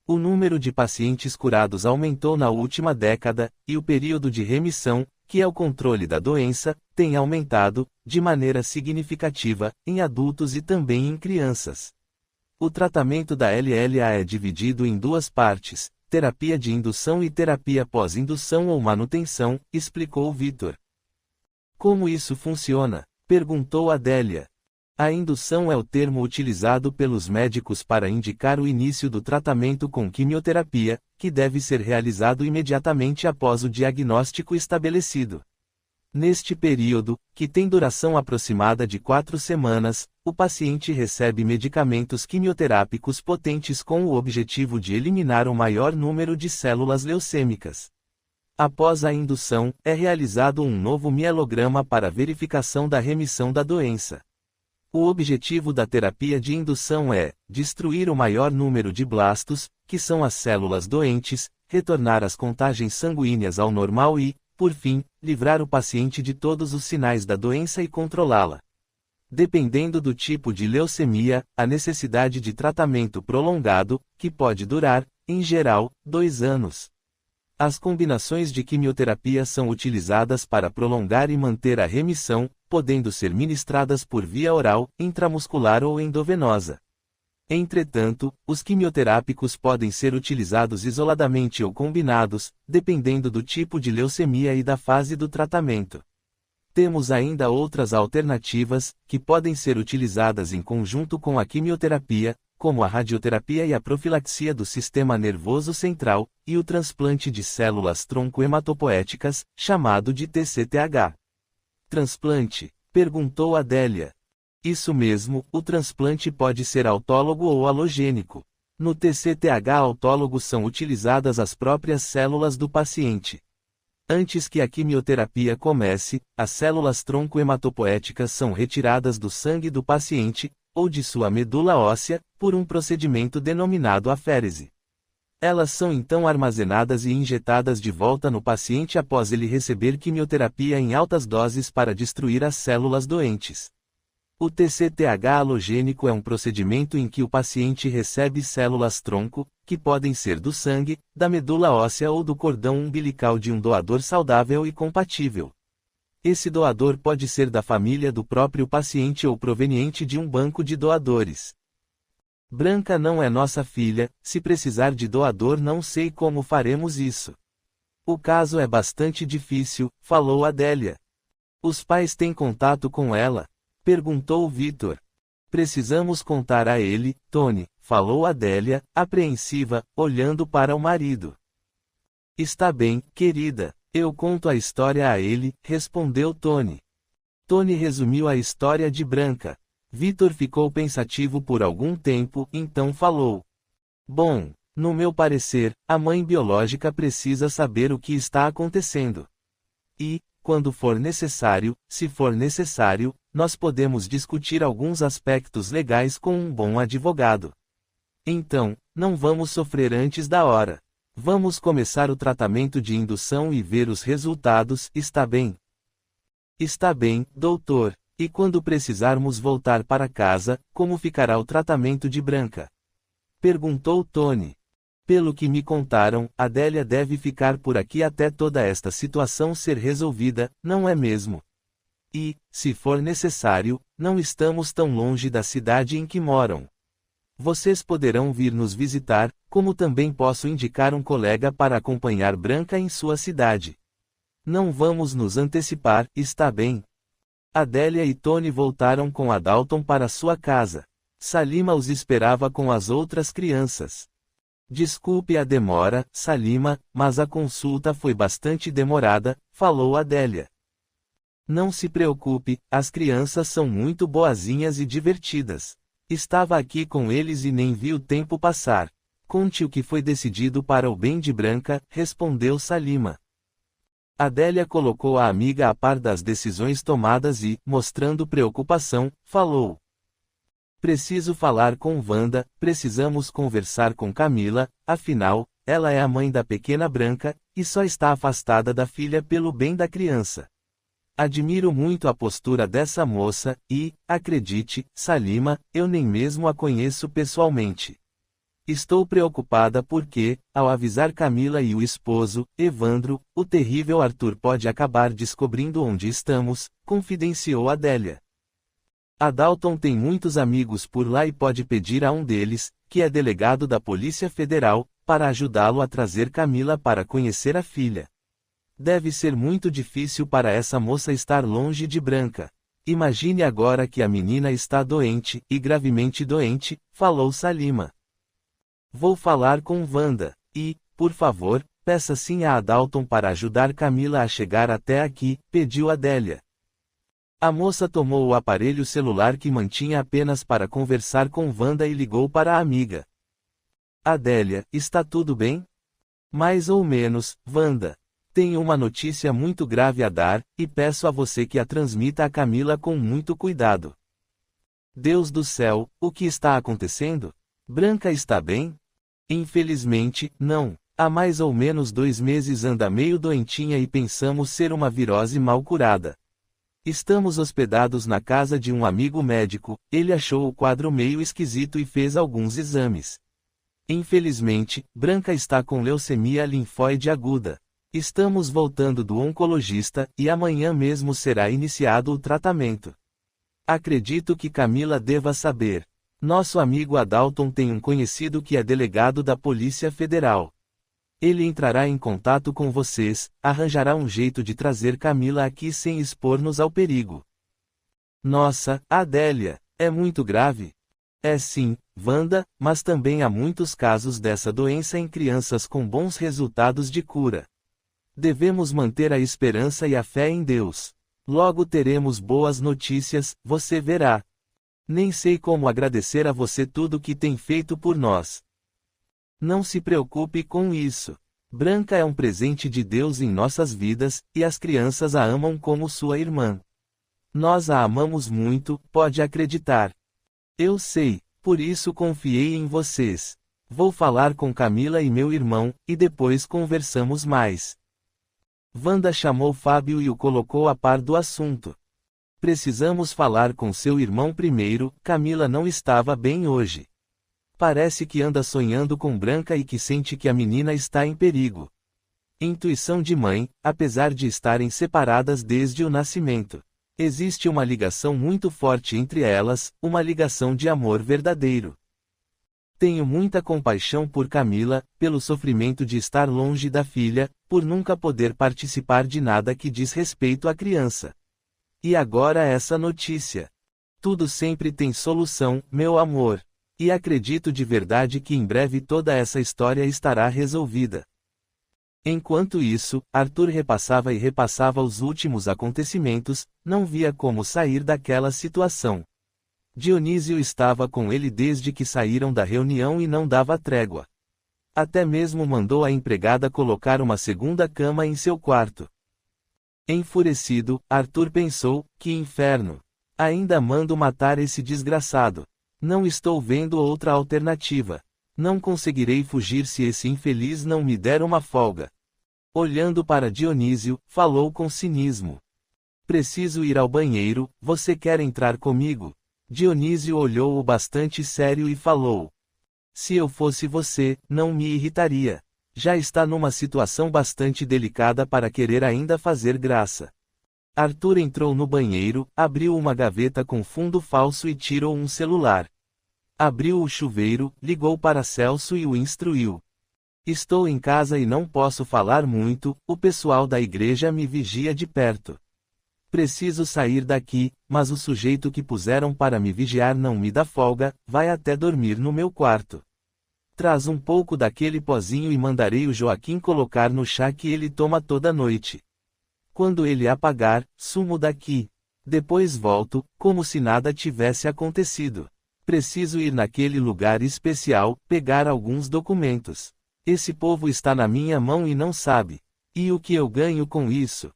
O número de pacientes curados aumentou na última década, e o período de remissão, que é o controle da doença, tem aumentado, de maneira significativa, em adultos e também em crianças. O tratamento da LLA é dividido em 2 partes, terapia de indução e terapia pós-indução ou manutenção, explicou Victor. Como isso funciona? Perguntou Adélia. A indução é o termo utilizado pelos médicos para indicar o início do tratamento com quimioterapia, que deve ser realizado imediatamente após o diagnóstico estabelecido. Neste período, que tem duração aproximada de 4 semanas, o paciente recebe medicamentos quimioterápicos potentes com o objetivo de eliminar o maior número de células leucêmicas. Após a indução, é realizado um novo mielograma para verificação da remissão da doença. O objetivo da terapia de indução é destruir o maior número de blastos, que são as células doentes, retornar as contagens sanguíneas ao normal e, por fim, livrar o paciente de todos os sinais da doença e controlá-la. Dependendo do tipo de leucemia, a necessidade de tratamento prolongado, que pode durar, em geral, 2 anos. As combinações de quimioterapia são utilizadas para prolongar e manter a remissão, podendo ser ministradas por via oral, intramuscular ou endovenosa. Entretanto, os quimioterápicos podem ser utilizados isoladamente ou combinados, dependendo do tipo de leucemia e da fase do tratamento. Temos ainda outras alternativas, que podem ser utilizadas em conjunto com a quimioterapia, como a radioterapia e a profilaxia do sistema nervoso central, e o transplante de células tronco hematopoéticas, chamado de TCTH. Transplante? Perguntou Adélia. Isso mesmo, o transplante pode ser autólogo ou alogênico. No TCTH autólogo são utilizadas as próprias células do paciente. Antes que a quimioterapia comece, as células tronco hematopoéticas são retiradas do sangue do paciente, ou de sua medula óssea, por um procedimento denominado aférese. Elas são então armazenadas e injetadas de volta no paciente após ele receber quimioterapia em altas doses para destruir as células doentes. O TCTH alogênico é um procedimento em que o paciente recebe células tronco, que podem ser do sangue, da medula óssea ou do cordão umbilical de um doador saudável e compatível. Esse doador pode ser da família do próprio paciente ou proveniente de um banco de doadores. Branca não é nossa filha, se precisar de doador não sei como faremos isso. O caso é bastante difícil, falou Adélia. Os pais têm contato com ela? Perguntou Vitor. Precisamos contar a ele, Tony, falou Adélia, apreensiva, olhando para o marido. Está bem, querida, eu conto a história a ele, respondeu Tony. Tony resumiu a história de Branca. Vitor ficou pensativo por algum tempo, então falou. Bom, no meu parecer, a mãe biológica precisa saber o que está acontecendo. E, quando for necessário, se for necessário, nós podemos discutir alguns aspectos legais com um bom advogado. Então, não vamos sofrer antes da hora. Vamos começar o tratamento de indução e ver os resultados, está bem? Está bem, doutor. E quando precisarmos voltar para casa, como ficará o tratamento de Branca? Perguntou Tony. Pelo que me contaram, Adélia deve ficar por aqui até toda esta situação ser resolvida, não é mesmo? E, se for necessário, não estamos tão longe da cidade em que moram. Vocês poderão vir nos visitar, como também posso indicar um colega para acompanhar Branca em sua cidade. Não vamos nos antecipar, está bem? Adélia e Tony voltaram com a Dalton para sua casa. Salima os esperava com as outras crianças. Desculpe a demora, Salima, mas a consulta foi bastante demorada, falou Adélia. Não se preocupe, as crianças são muito boazinhas e divertidas. Estava aqui com eles e nem vi o tempo passar. Conte o que foi decidido para o bem de Branca, respondeu Salima. Adélia colocou a amiga a par das decisões tomadas e, mostrando preocupação, falou. Preciso falar com Wanda, precisamos conversar com Camila, afinal, ela é a mãe da pequena Branca, e só está afastada da filha pelo bem da criança. Admiro muito a postura dessa moça, e, acredite, Salima, eu nem mesmo a conheço pessoalmente. Estou preocupada porque, ao avisar Camila e o esposo, Evandro, o terrível Arthur pode acabar descobrindo onde estamos, confidenciou Adélia. A Dalton tem muitos amigos por lá e pode pedir a um deles, que é delegado da Polícia Federal, para ajudá-lo a trazer Camila para conhecer a filha. Deve ser muito difícil para essa moça estar longe de Branca. Imagine agora que a menina está doente, e gravemente doente, falou Salima. Vou falar com Wanda, e, por favor, peça sim a Dalton para ajudar Camila a chegar até aqui, pediu Adélia. A moça tomou o aparelho celular que mantinha apenas para conversar com Wanda e ligou para a amiga. Adélia, está tudo bem? Mais ou menos, Wanda. Tenho uma notícia muito grave a dar, e peço a você que a transmita a Camila com muito cuidado. Deus do céu, o que está acontecendo? Branca está bem? Infelizmente, não. Há mais ou menos 2 meses anda meio doentinha e pensamos ser uma virose mal curada. Estamos hospedados na casa de um amigo médico, ele achou o quadro meio esquisito e fez alguns exames. Infelizmente, Branca está com leucemia linfóide aguda. Estamos voltando do oncologista, e amanhã mesmo será iniciado o tratamento. Acredito que Camila deva saber. Nosso amigo Adalton tem um conhecido que é delegado da Polícia Federal. Ele entrará em contato com vocês, arranjará um jeito de trazer Camila aqui sem expor-nos ao perigo. Nossa, Adélia, é muito grave? É sim, Wanda, mas também há muitos casos dessa doença em crianças com bons resultados de cura. Devemos manter a esperança e a fé em Deus. Logo teremos boas notícias, você verá. Nem sei como agradecer a você tudo que tem feito por nós. Não se preocupe com isso. Branca é um presente de Deus em nossas vidas, e as crianças a amam como sua irmã. Nós a amamos muito, pode acreditar. Eu sei, por isso confiei em vocês. Vou falar com Camila e meu irmão, e depois conversamos mais. Wanda chamou Fábio e o colocou a par do assunto. Precisamos falar com seu irmão primeiro, Camila não estava bem hoje. Parece que anda sonhando com Branca e que sente que a menina está em perigo. Intuição de mãe, apesar de estarem separadas desde o nascimento. Existe uma ligação muito forte entre elas, uma ligação de amor verdadeiro. Tenho muita compaixão por Camila, pelo sofrimento de estar longe da filha, por nunca poder participar de nada que diz respeito à criança. E agora essa notícia. Tudo sempre tem solução, meu amor. E acredito de verdade que em breve toda essa história estará resolvida. Enquanto isso, Arthur repassava e repassava os últimos acontecimentos, não via como sair daquela situação. Dionísio estava com ele desde que saíram da reunião e não dava trégua. Até mesmo mandou a empregada colocar uma segunda cama em seu quarto. Enfurecido, Arthur pensou, que inferno! Ainda mando matar esse desgraçado. Não estou vendo outra alternativa. Não conseguirei fugir se esse infeliz não me der uma folga. Olhando para Dionísio, falou com cinismo. Preciso ir ao banheiro, você quer entrar comigo? Dionísio olhou-o bastante sério e falou. Se eu fosse você, não me irritaria. Já está numa situação bastante delicada para querer ainda fazer graça. Arthur entrou no banheiro, abriu uma gaveta com fundo falso e tirou um celular. Abriu o chuveiro, ligou para Celso e o instruiu. Estou em casa e não posso falar muito, o pessoal da igreja me vigia de perto. Preciso sair daqui, mas o sujeito que puseram para me vigiar não me dá folga, vai até dormir no meu quarto. Traz um pouco daquele pozinho e mandarei o Joaquim colocar no chá que ele toma toda noite. Quando ele apagar, sumo daqui. Depois volto, como se nada tivesse acontecido. Preciso ir naquele lugar especial, pegar alguns documentos. Esse povo está na minha mão e não sabe. E o que eu ganho com isso?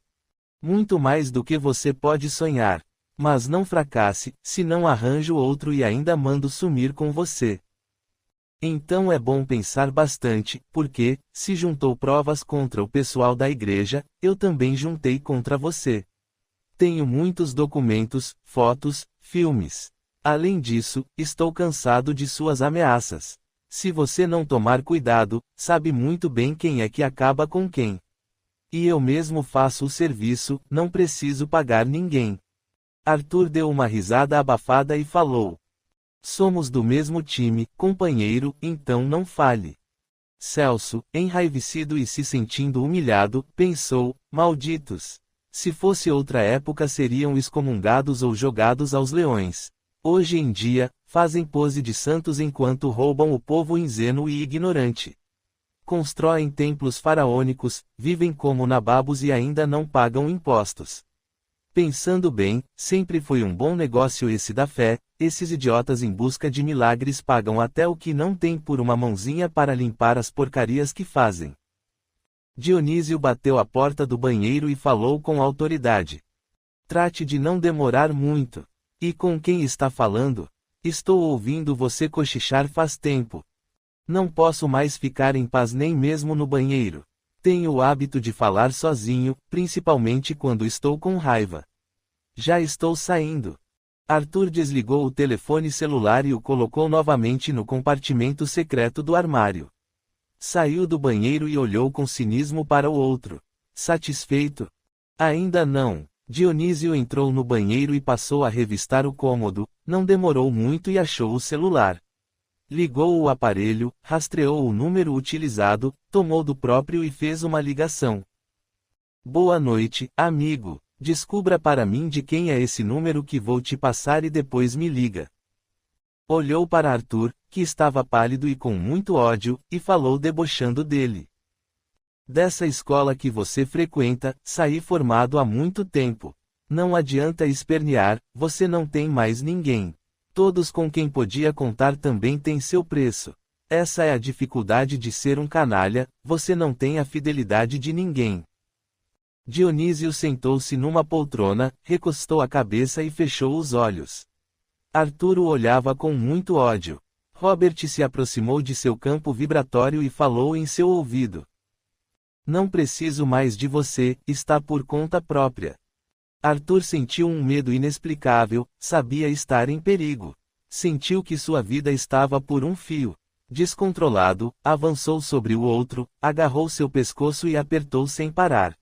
Muito mais do que você pode sonhar. Mas não fracasse, senão arranjo outro e ainda mando sumir com você. Então é bom pensar bastante, porque, se juntou provas contra o pessoal da igreja, eu também juntei contra você. Tenho muitos documentos, fotos, filmes. Além disso, estou cansado de suas ameaças. Se você não tomar cuidado, sabe muito bem quem é que acaba com quem. E eu mesmo faço o serviço, não preciso pagar ninguém. Arthur deu uma risada abafada e falou. Somos do mesmo time, companheiro, então não fale. Celso, enraivecido e se sentindo humilhado, pensou, malditos. Se fosse outra época seriam excomungados ou jogados aos leões. Hoje em dia, fazem pose de santos enquanto roubam o povo ingênuo e ignorante. Constroem templos faraônicos, vivem como nababos e ainda não pagam impostos. Pensando bem, sempre foi um bom negócio esse da fé, esses idiotas em busca de milagres pagam até o que não têm por uma mãozinha para limpar as porcarias que fazem. Dionísio bateu a porta do banheiro e falou com autoridade. Trate de não demorar muito. E com quem está falando? Estou ouvindo você cochichar faz tempo. Não posso mais ficar em paz nem mesmo no banheiro. Tenho o hábito de falar sozinho, principalmente quando estou com raiva. Já estou saindo. Arthur desligou o telefone celular e o colocou novamente no compartimento secreto do armário. Saiu do banheiro e olhou com cinismo para o outro. Satisfeito? Ainda não. Dionísio entrou no banheiro e passou a revistar o cômodo, não demorou muito e achou o celular. Ligou o aparelho, rastreou o número utilizado, tomou do próprio e fez uma ligação. Boa noite, amigo. Descubra para mim de quem é esse número que vou te passar e depois me liga. Olhou para Arthur, que estava pálido e com muito ódio, e falou debochando dele. Dessa escola que você frequenta, saí formado há muito tempo. Não adianta espernear, você não tem mais ninguém. Todos com quem podia contar também têm seu preço. Essa é a dificuldade de ser um canalha, você não tem a fidelidade de ninguém. Dionísio sentou-se numa poltrona, recostou a cabeça e fechou os olhos. Arthur o olhava com muito ódio. Robert se aproximou de seu campo vibratório e falou em seu ouvido. Não preciso mais de você, está por conta própria. Arthur sentiu um medo inexplicável, sabia estar em perigo. Sentiu que sua vida estava por um fio. Descontrolado, avançou sobre o outro, agarrou seu pescoço e apertou sem parar.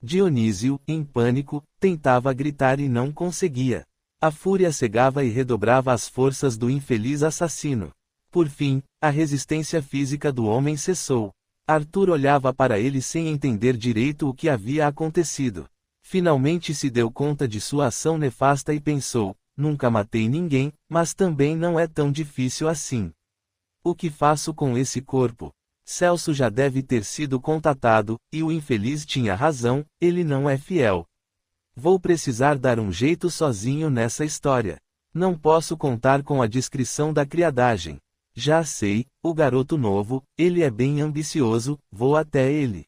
Dionísio, em pânico, tentava gritar e não conseguia. A fúria cegava e redobrava as forças do infeliz assassino. Por fim, a resistência física do homem cessou. Arthur olhava para ele sem entender direito o que havia acontecido. Finalmente se deu conta de sua ação nefasta e pensou: nunca matei ninguém, mas também não é tão difícil assim. O que faço com esse corpo? Celso já deve ter sido contatado, e o infeliz tinha razão, ele não é fiel. Vou precisar dar um jeito sozinho nessa história. Não posso contar com a discrição da criadagem. Já sei, o garoto novo, ele é bem ambicioso, vou até ele.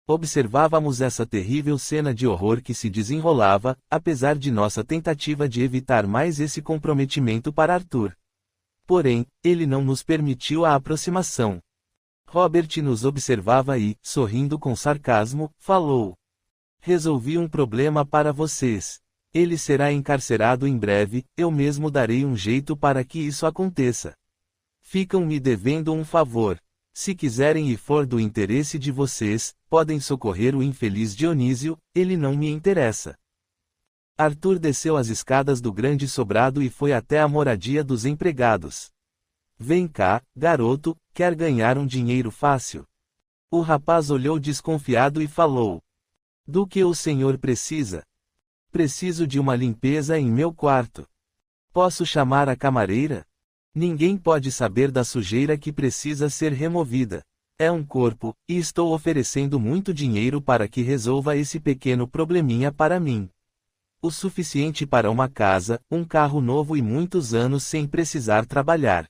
Observávamos essa terrível cena de horror que se desenrolava, apesar de nossa tentativa de evitar mais esse comprometimento para Arthur. Porém, ele não nos permitiu a aproximação. Robert nos observava e, sorrindo com sarcasmo, falou: resolvi um problema para vocês. Ele será encarcerado em breve, eu mesmo darei um jeito para que isso aconteça. Ficam me devendo um favor. Se quiserem e for do interesse de vocês, podem socorrer o infeliz Dionísio, ele não me interessa. Arthur desceu as escadas do grande sobrado e foi até a moradia dos empregados. Vem cá, garoto, quer ganhar um dinheiro fácil? O rapaz olhou desconfiado e falou: do que o senhor precisa? Preciso de uma limpeza em meu quarto. Posso chamar a camareira? Ninguém pode saber da sujeira que precisa ser removida. É um corpo, e estou oferecendo muito dinheiro para que resolva esse pequeno probleminha para mim. O suficiente para uma casa, um carro novo e muitos anos sem precisar trabalhar.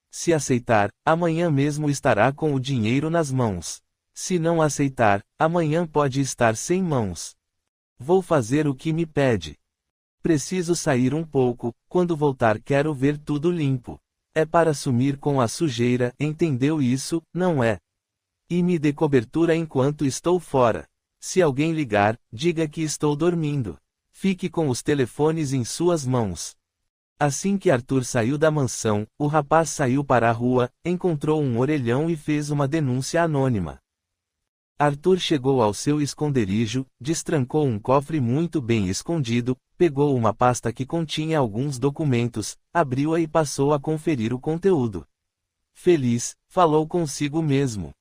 Se aceitar, amanhã mesmo estará com o dinheiro nas mãos. Se não aceitar, amanhã pode estar sem mãos. Vou fazer o que me pede. Preciso sair um pouco, quando voltar quero ver tudo limpo. É para sumir com a sujeira, entendeu isso, não é? E me dê cobertura enquanto estou fora. Se alguém ligar, diga que estou dormindo. Fique com os telefones em suas mãos. Assim que Arthur saiu da mansão, o rapaz saiu para a rua, encontrou um orelhão e fez uma denúncia anônima. Arthur chegou ao seu esconderijo, destrancou um cofre muito bem escondido, pegou uma pasta que continha alguns documentos, abriu-a e passou a conferir o conteúdo. Feliz, falou consigo mesmo.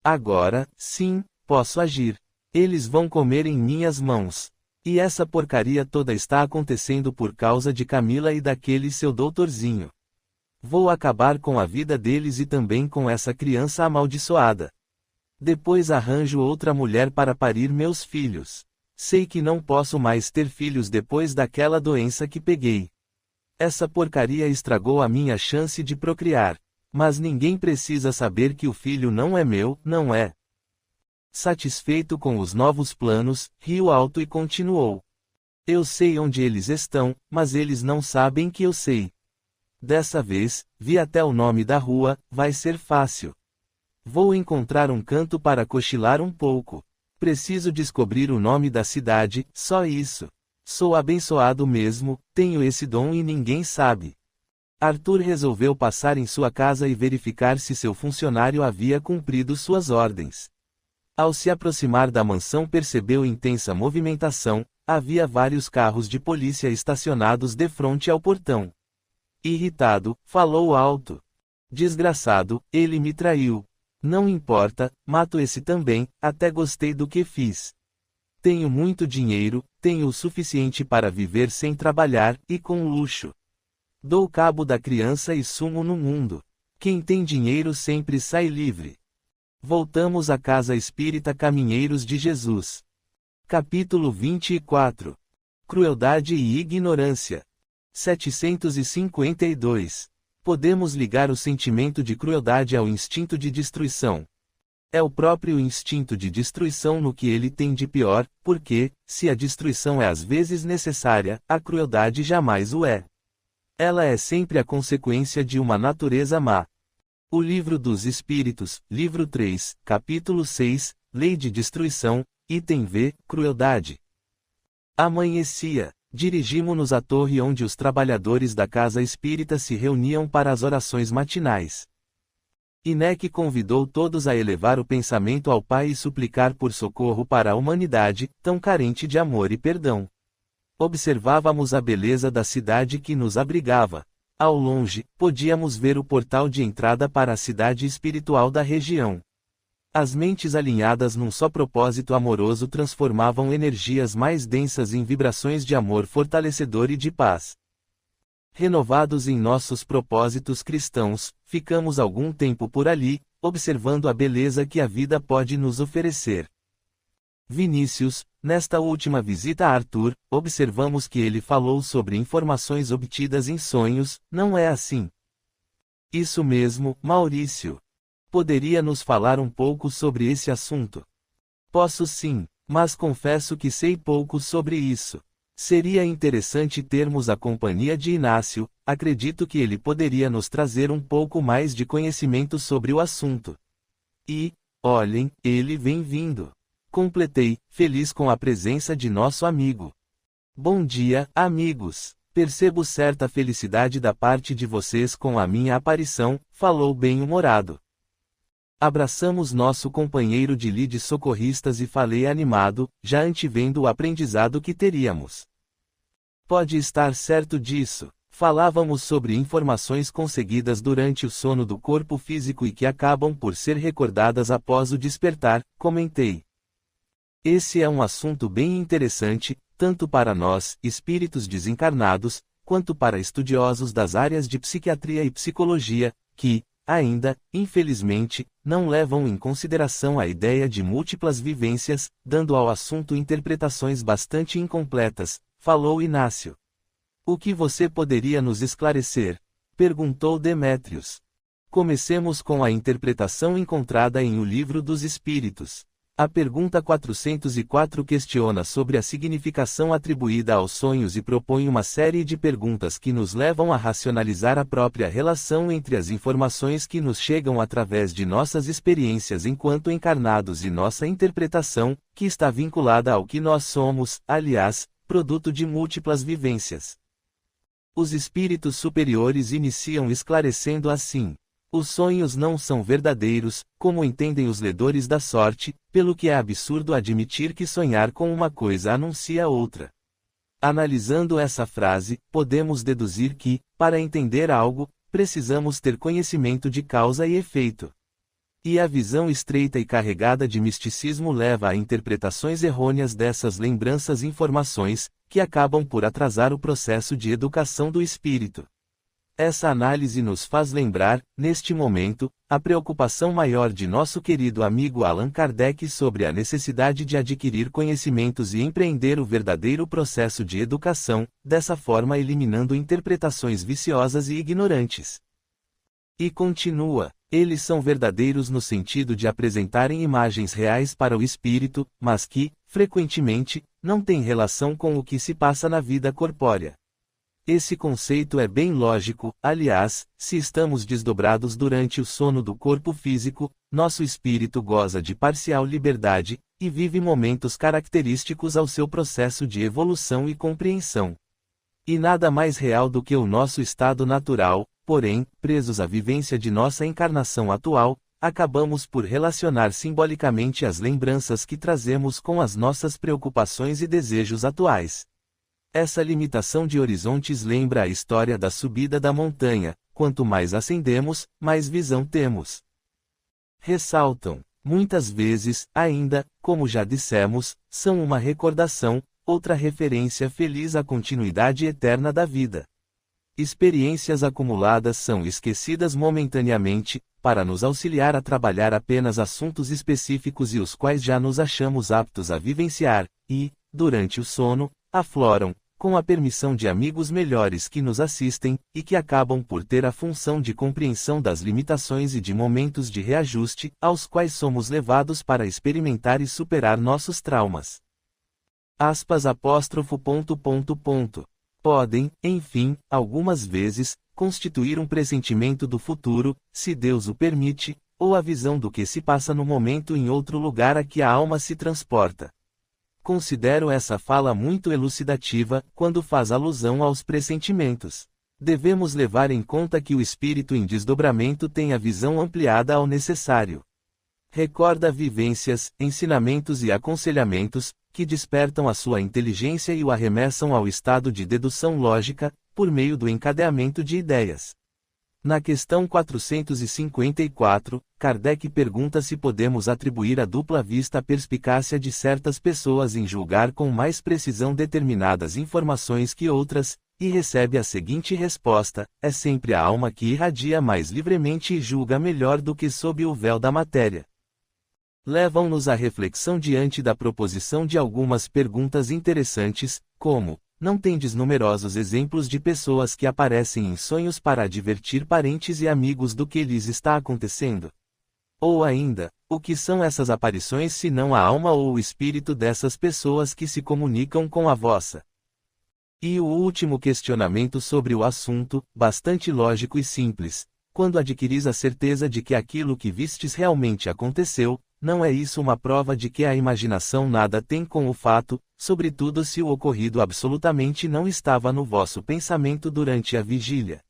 Agora, sim, posso agir. Eles vão comer em minhas mãos. E essa porcaria toda está acontecendo por causa de Camila e daquele seu doutorzinho. Vou acabar com a vida deles e também com essa criança amaldiçoada. Depois arranjo outra mulher para parir meus filhos. Sei que não posso mais ter filhos depois daquela doença que peguei. Essa porcaria estragou a minha chance de procriar. Mas ninguém precisa saber que o filho não é meu, não é? Satisfeito com os novos planos, riu alto e continuou. Eu sei onde eles estão, mas eles não sabem que eu sei. Dessa vez, vi até o nome da rua, vai ser fácil. Vou encontrar um canto para cochilar um pouco. Preciso descobrir o nome da cidade, só isso. Sou abençoado mesmo, tenho esse dom e ninguém sabe. Arthur resolveu passar em sua casa e verificar se seu funcionário havia cumprido suas ordens. Ao se aproximar da mansão percebeu intensa movimentação, havia vários carros de polícia estacionados defronte ao portão. Irritado, falou alto. Desgraçado, ele me traiu. Não importa, mato esse também, até gostei do que fiz. Tenho muito dinheiro, tenho o suficiente para viver sem trabalhar, e com luxo. Dou cabo da criança e sumo no mundo. Quem tem dinheiro sempre sai livre. Voltamos à Casa Espírita Caminheiros de Jesus. Capítulo 24. Crueldade e ignorância. 752. Podemos ligar o sentimento de crueldade ao instinto de destruição. É o próprio instinto de destruição no que ele tem de pior, porque, se a destruição é às vezes necessária, a crueldade jamais o é. Ela é sempre a consequência de uma natureza má. O Livro dos Espíritos, livro 3, capítulo 6, Lei de Destruição, item V, Crueldade. Amanhecia. Dirigimo-nos à torre onde os trabalhadores da casa espírita se reuniam para as orações matinais. Inek convidou todos a elevar o pensamento ao Pai e suplicar por socorro para a humanidade, tão carente de amor e perdão. Observávamos a beleza da cidade que nos abrigava. Ao longe, podíamos ver o portal de entrada para a cidade espiritual da região. As mentes alinhadas num só propósito amoroso transformavam energias mais densas em vibrações de amor fortalecedor e de paz. Renovados em nossos propósitos cristãos, ficamos algum tempo por ali, observando a beleza que a vida pode nos oferecer. Vinícius, nesta última visita a Arthur, observamos que ele falou sobre informações obtidas em sonhos, não é assim? Isso mesmo, Maurício. Poderia nos falar um pouco sobre esse assunto? Posso sim, mas confesso que sei pouco sobre isso. Seria interessante termos a companhia de Inácio, acredito que ele poderia nos trazer um pouco mais de conhecimento sobre o assunto. E, olhem, ele vem vindo. Completei, feliz com a presença de nosso amigo. Bom dia, amigos. Percebo certa felicidade da parte de vocês com a minha aparição, falou bem-humorado. Abraçamos nosso companheiro de lide socorristas e falei animado, já antevendo o aprendizado que teríamos. Pode estar certo disso. Falávamos sobre informações conseguidas durante o sono do corpo físico e que acabam por ser recordadas após o despertar, comentei. Esse é um assunto bem interessante, tanto para nós, espíritos desencarnados, quanto para estudiosos das áreas de psiquiatria e psicologia, que, ainda, infelizmente, não levam em consideração a ideia de múltiplas vivências, dando ao assunto interpretações bastante incompletas, falou Inácio. O que você poderia nos esclarecer? Perguntou Demétrios. Comecemos com a interpretação encontrada em O Livro dos Espíritos. A pergunta 404 questiona sobre a significação atribuída aos sonhos e propõe uma série de perguntas que nos levam a racionalizar a própria relação entre as informações que nos chegam através de nossas experiências enquanto encarnados e nossa interpretação, que está vinculada ao que nós somos, aliás, produto de múltiplas vivências. Os espíritos superiores iniciam esclarecendo assim. Os sonhos não são verdadeiros, como entendem os ledores da sorte, pelo que é absurdo admitir que sonhar com uma coisa anuncia outra. Analisando essa frase, podemos deduzir que, para entender algo, precisamos ter conhecimento de causa e efeito. E a visão estreita e carregada de misticismo leva a interpretações errôneas dessas lembranças-informações, que acabam por atrasar o processo de educação do espírito. Essa análise nos faz lembrar, neste momento, a preocupação maior de nosso querido amigo Allan Kardec sobre a necessidade de adquirir conhecimentos e empreender o verdadeiro processo de educação, dessa forma eliminando interpretações viciosas e ignorantes. E continua, eles são verdadeiros no sentido de apresentarem imagens reais para o espírito, mas que, frequentemente, não têm relação com o que se passa na vida corpórea. Esse conceito é bem lógico, aliás, se estamos desdobrados durante o sono do corpo físico, nosso espírito goza de parcial liberdade, e vive momentos característicos ao seu processo de evolução e compreensão. E nada mais real do que o nosso estado natural, porém, presos à vivência de nossa encarnação atual, acabamos por relacionar simbolicamente as lembranças que trazemos com as nossas preocupações e desejos atuais. Essa limitação de horizontes lembra a história da subida da montanha, quanto mais ascendemos, mais visão temos. Ressaltam, muitas vezes, ainda, como já dissemos, são uma recordação, outra referência feliz à continuidade eterna da vida. Experiências acumuladas são esquecidas momentaneamente, para nos auxiliar a trabalhar apenas assuntos específicos e os quais já nos achamos aptos a vivenciar, e, durante o sono, afloram, com a permissão de amigos melhores que nos assistem, e que acabam por ter a função de compreensão das limitações e de momentos de reajuste, aos quais somos levados para experimentar e superar nossos traumas. Podem, enfim, algumas vezes, constituir um pressentimento do futuro, se Deus o permite, ou a visão do que se passa no momento em outro lugar a que a alma se transporta. Considero essa fala muito elucidativa, quando faz alusão aos pressentimentos. Devemos levar em conta que o espírito em desdobramento tem a visão ampliada ao necessário. Recorda vivências, ensinamentos e aconselhamentos, que despertam a sua inteligência e o arremessam ao estado de dedução lógica, por meio do encadeamento de ideias. Na questão 454, Kardec pergunta se podemos atribuir a dupla vista à perspicácia de certas pessoas em julgar com mais precisão determinadas informações que outras, e recebe a seguinte resposta: é sempre a alma que irradia mais livremente e julga melhor do que sob o véu da matéria. Levam-nos à reflexão diante da proposição de algumas perguntas interessantes, como: não tendes numerosos exemplos de pessoas que aparecem em sonhos para advertir parentes e amigos do que lhes está acontecendo? Ou ainda, o que são essas aparições se não a alma ou o espírito dessas pessoas que se comunicam com a vossa? E o último questionamento sobre o assunto, bastante lógico e simples: quando adquiris a certeza de que aquilo que vistes realmente aconteceu, não é isso uma prova de que a imaginação nada tem com o fato, sobretudo se o ocorrido absolutamente não estava no vosso pensamento durante a vigília?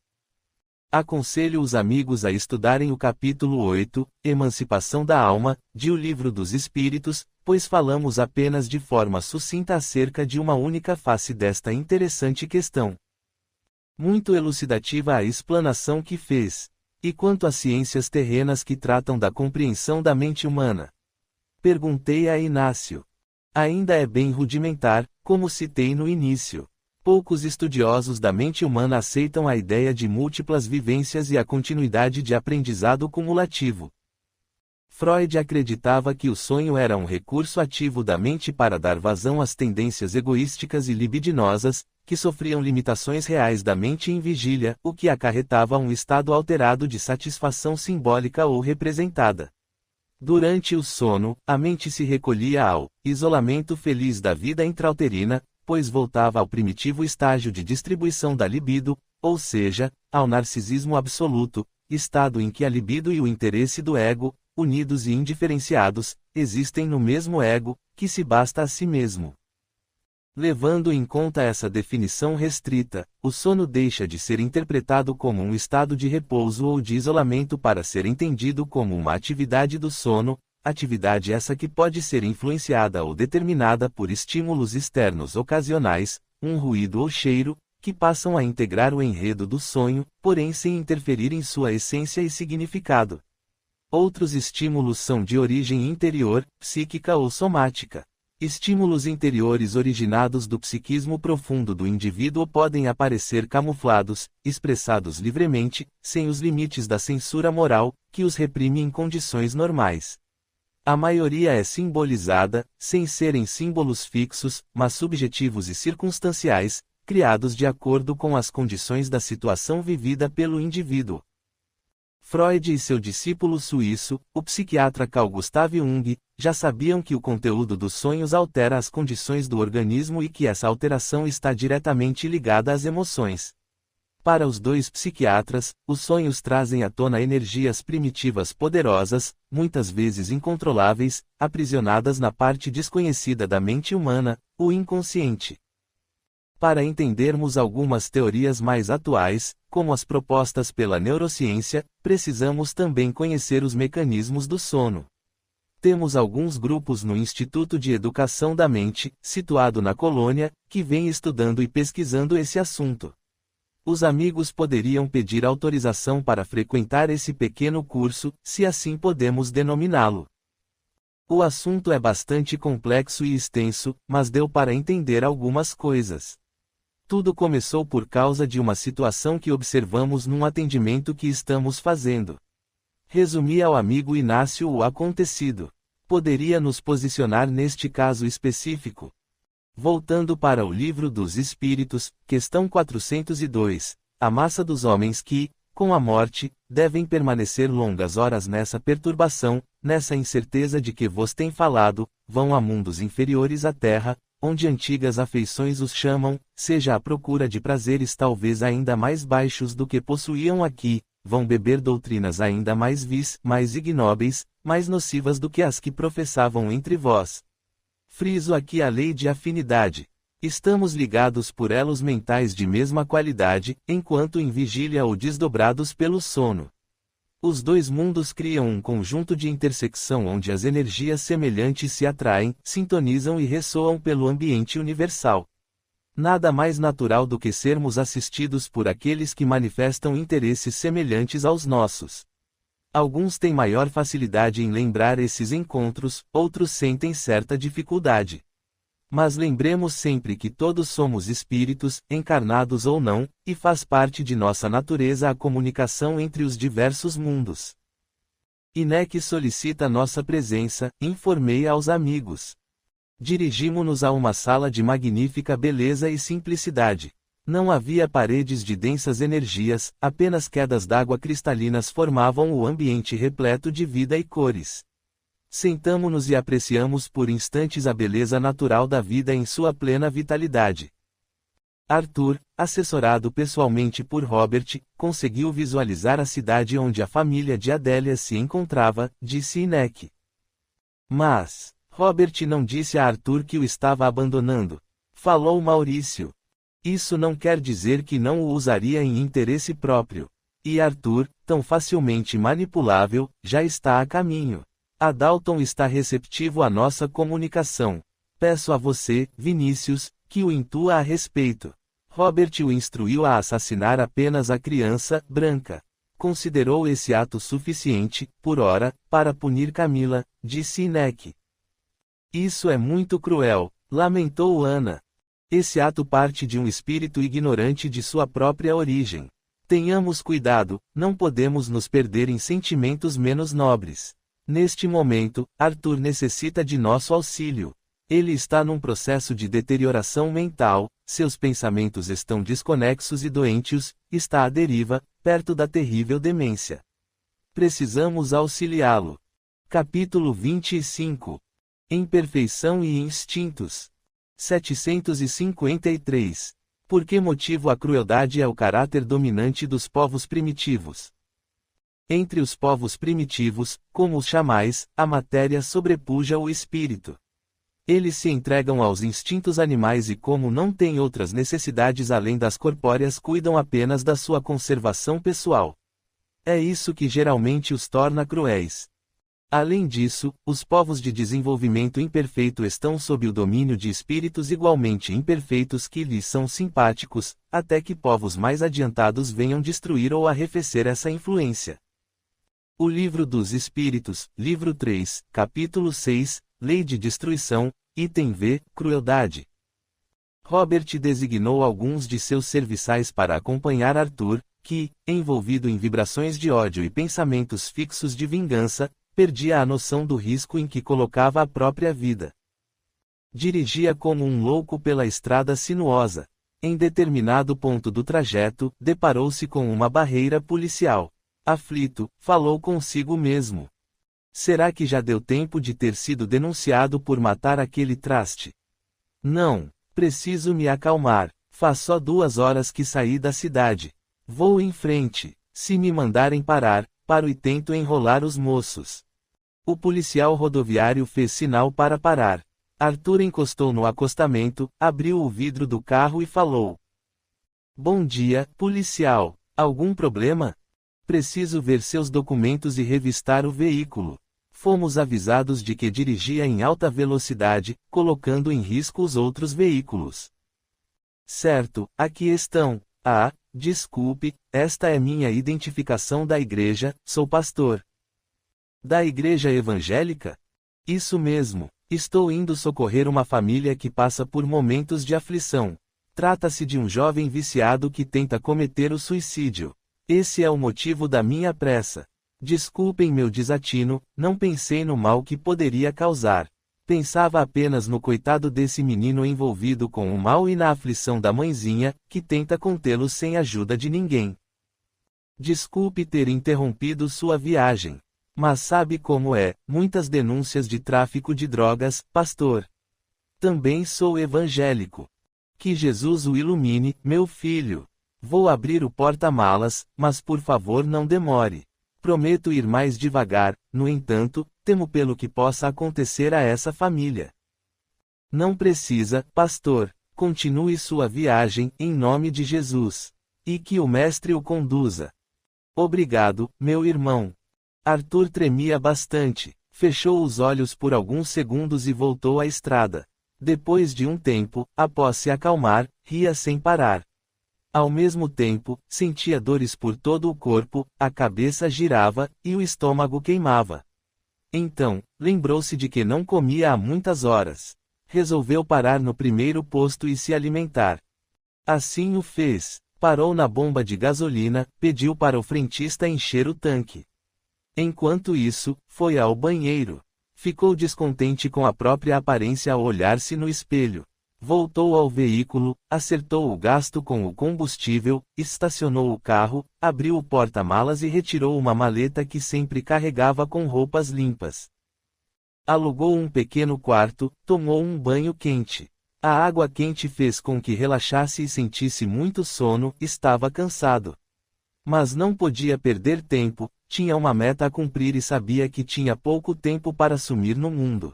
Aconselho os amigos a estudarem o capítulo 8, Emancipação da Alma, de O Livro dos Espíritos, pois falamos apenas de forma sucinta acerca de uma única face desta interessante questão. Muito elucidativa a explanação que fez. E quanto às ciências terrenas que tratam da compreensão da mente humana? Perguntei a Inácio. Ainda é bem rudimentar, como citei no início. Poucos estudiosos da mente humana aceitam a ideia de múltiplas vivências e a continuidade de aprendizado cumulativo. Freud acreditava que o sonho era um recurso ativo da mente para dar vazão às tendências egoísticas e libidinosas, que sofriam limitações reais da mente em vigília, o que acarretava um estado alterado de satisfação simbólica ou representada. Durante o sono, a mente se recolhia ao isolamento feliz da vida intrauterina, pois voltava ao primitivo estágio de distribuição da libido, ou seja, ao narcisismo absoluto, estado em que a libido e o interesse do ego, unidos e indiferenciados, existem no mesmo ego, que se basta a si mesmo. Levando em conta essa definição restrita, o sono deixa de ser interpretado como um estado de repouso ou de isolamento para ser entendido como uma atividade do sono, atividade essa que pode ser influenciada ou determinada por estímulos externos ocasionais, um ruído ou cheiro, que passam a integrar o enredo do sonho, porém sem interferir em sua essência e significado. Outros estímulos são de origem interior, psíquica ou somática. Estímulos interiores originados do psiquismo profundo do indivíduo podem aparecer camuflados, expressados livremente, sem os limites da censura moral, que os reprime em condições normais. A maioria é simbolizada, sem serem símbolos fixos, mas subjetivos e circunstanciais, criados de acordo com as condições da situação vivida pelo indivíduo. Freud e seu discípulo suíço, o psiquiatra Carl Gustav Jung, já sabiam que o conteúdo dos sonhos altera as condições do organismo e que essa alteração está diretamente ligada às emoções. Para os dois psiquiatras, os sonhos trazem à tona energias primitivas poderosas, muitas vezes incontroláveis, aprisionadas na parte desconhecida da mente humana, o inconsciente. Para entendermos algumas teorias mais atuais, como as propostas pela neurociência, precisamos também conhecer os mecanismos do sono. Temos alguns grupos no Instituto de Educação da Mente, situado na Colônia, que vêm estudando e pesquisando esse assunto. Os amigos poderiam pedir autorização para frequentar esse pequeno curso, se assim podemos denominá-lo. O assunto é bastante complexo e extenso, mas deu para entender algumas coisas. Tudo começou por causa de uma situação que observamos num atendimento que estamos fazendo. Resumi ao amigo Inácio o acontecido. Poderia nos posicionar neste caso específico? Voltando para o Livro dos Espíritos, questão 402. A massa dos homens que, com a morte, devem permanecer longas horas nessa perturbação, nessa incerteza de que vos tem falado, vão a mundos inferiores à terra, onde antigas afeições os chamam, seja à procura de prazeres talvez ainda mais baixos do que possuíam aqui, vão beber doutrinas ainda mais vis, mais ignóbeis, mais nocivas do que as que professavam entre vós. Friso aqui a lei de afinidade. Estamos ligados por elos mentais de mesma qualidade, enquanto em vigília ou desdobrados pelo sono. Os dois mundos criam um conjunto de intersecção onde as energias semelhantes se atraem, sintonizam e ressoam pelo ambiente universal. Nada mais natural do que sermos assistidos por aqueles que manifestam interesses semelhantes aos nossos. Alguns têm maior facilidade em lembrar esses encontros, outros sentem certa dificuldade. Mas lembremos sempre que todos somos espíritos, encarnados ou não, e faz parte de nossa natureza a comunicação entre os diversos mundos. INEC solicita nossa presença, informei aos amigos. Dirigimo-nos a uma sala de magnífica beleza e simplicidade. Não havia paredes de densas energias, apenas quedas d'água cristalinas formavam o ambiente repleto de vida e cores. Sentamo-nos e apreciamos por instantes a beleza natural da vida em sua plena vitalidade. Arthur, assessorado pessoalmente por Robert, conseguiu visualizar a cidade onde a família de Adélia se encontrava, disse INEC. Mas, Robert não disse a Arthur que o estava abandonando. Falou Maurício. Isso não quer dizer que não o usaria em interesse próprio. E Arthur, tão facilmente manipulável, já está a caminho. Adalton está receptivo à nossa comunicação. Peço a você, Vinícius, que o intua a respeito. Robert o instruiu a assassinar apenas a criança, Branca. Considerou esse ato suficiente, por ora, para punir Camila, disse INEC. Isso é muito cruel, lamentou Ana. Esse ato parte de um espírito ignorante de sua própria origem. Tenhamos cuidado, não podemos nos perder em sentimentos menos nobres. Neste momento, Arthur necessita de nosso auxílio. Ele está num processo de deterioração mental, seus pensamentos estão desconexos e doentios, está à deriva, perto da terrível demência. Precisamos auxiliá-lo. Capítulo 25. Imperfeição e instintos. 753. Por que motivo a crueldade é o caráter dominante dos povos primitivos? Entre os povos primitivos, como os chamais, a matéria sobrepuja o espírito. Eles se entregam aos instintos animais e, como não têm outras necessidades além das corpóreas, cuidam apenas da sua conservação pessoal. É isso que geralmente os torna cruéis. Além disso, os povos de desenvolvimento imperfeito estão sob o domínio de espíritos igualmente imperfeitos que lhes são simpáticos, até que povos mais adiantados venham destruir ou arrefecer essa influência. O Livro dos Espíritos, Livro 3, Capítulo 6, Lei de Destruição, Item V, Crueldade. Robert designou alguns de seus serviçais para acompanhar Arthur, que, envolvido em vibrações de ódio e pensamentos fixos de vingança, perdia a noção do risco em que colocava a própria vida. Dirigia como um louco pela estrada sinuosa. Em determinado ponto do trajeto, deparou-se com uma barreira policial. Aflito, falou consigo mesmo. Será que já deu tempo de ter sido denunciado por matar aquele traste? Não, preciso me acalmar. Faz só 2 horas que saí da cidade. Vou em frente. Se me mandarem parar, paro e tento enrolar os moços. O policial rodoviário fez sinal para parar. Arthur encostou no acostamento, abriu o vidro do carro e falou. Bom dia, policial. Algum problema? Preciso ver seus documentos e revistar o veículo. Fomos avisados de que dirigia em alta velocidade, colocando em risco os outros veículos. Certo, aqui estão. Ah, desculpe, esta é minha identificação da igreja, sou pastor. Da igreja evangélica? Isso mesmo, estou indo socorrer uma família que passa por momentos de aflição. Trata-se de um jovem viciado que tenta cometer o suicídio. Esse é o motivo da minha pressa. Desculpem meu desatino, não pensei no mal que poderia causar. Pensava apenas no coitado desse menino envolvido com o mal e na aflição da mãezinha, que tenta contê-lo sem ajuda de ninguém. Desculpe ter interrompido sua viagem. Mas sabe como é, muitas denúncias de tráfico de drogas, pastor. Também sou evangélico. Que Jesus o ilumine, meu filho. Vou abrir o porta-malas, mas por favor não demore. Prometo ir mais devagar, no entanto, temo pelo que possa acontecer a essa família. Não precisa, pastor. Continue sua viagem, em nome de Jesus. E que o Mestre o conduza. Obrigado, meu irmão. Arthur tremia bastante, fechou os olhos por alguns segundos e voltou à estrada. Depois de um tempo, após se acalmar, ria sem parar. Ao mesmo tempo, sentia dores por todo o corpo, a cabeça girava, e o estômago queimava. Então, lembrou-se de que não comia há muitas horas. Resolveu parar no primeiro posto e se alimentar. Assim o fez. Parou na bomba de gasolina, pediu para o frentista encher o tanque. Enquanto isso, foi ao banheiro. Ficou descontente com a própria aparência ao olhar-se no espelho. Voltou ao veículo, acertou o gasto com o combustível, estacionou o carro, abriu o porta-malas e retirou uma maleta que sempre carregava com roupas limpas. Alugou um pequeno quarto, tomou um banho quente. A água quente fez com que relaxasse e sentisse muito sono, estava cansado. Mas não podia perder tempo, tinha uma meta a cumprir e sabia que tinha pouco tempo para sumir no mundo.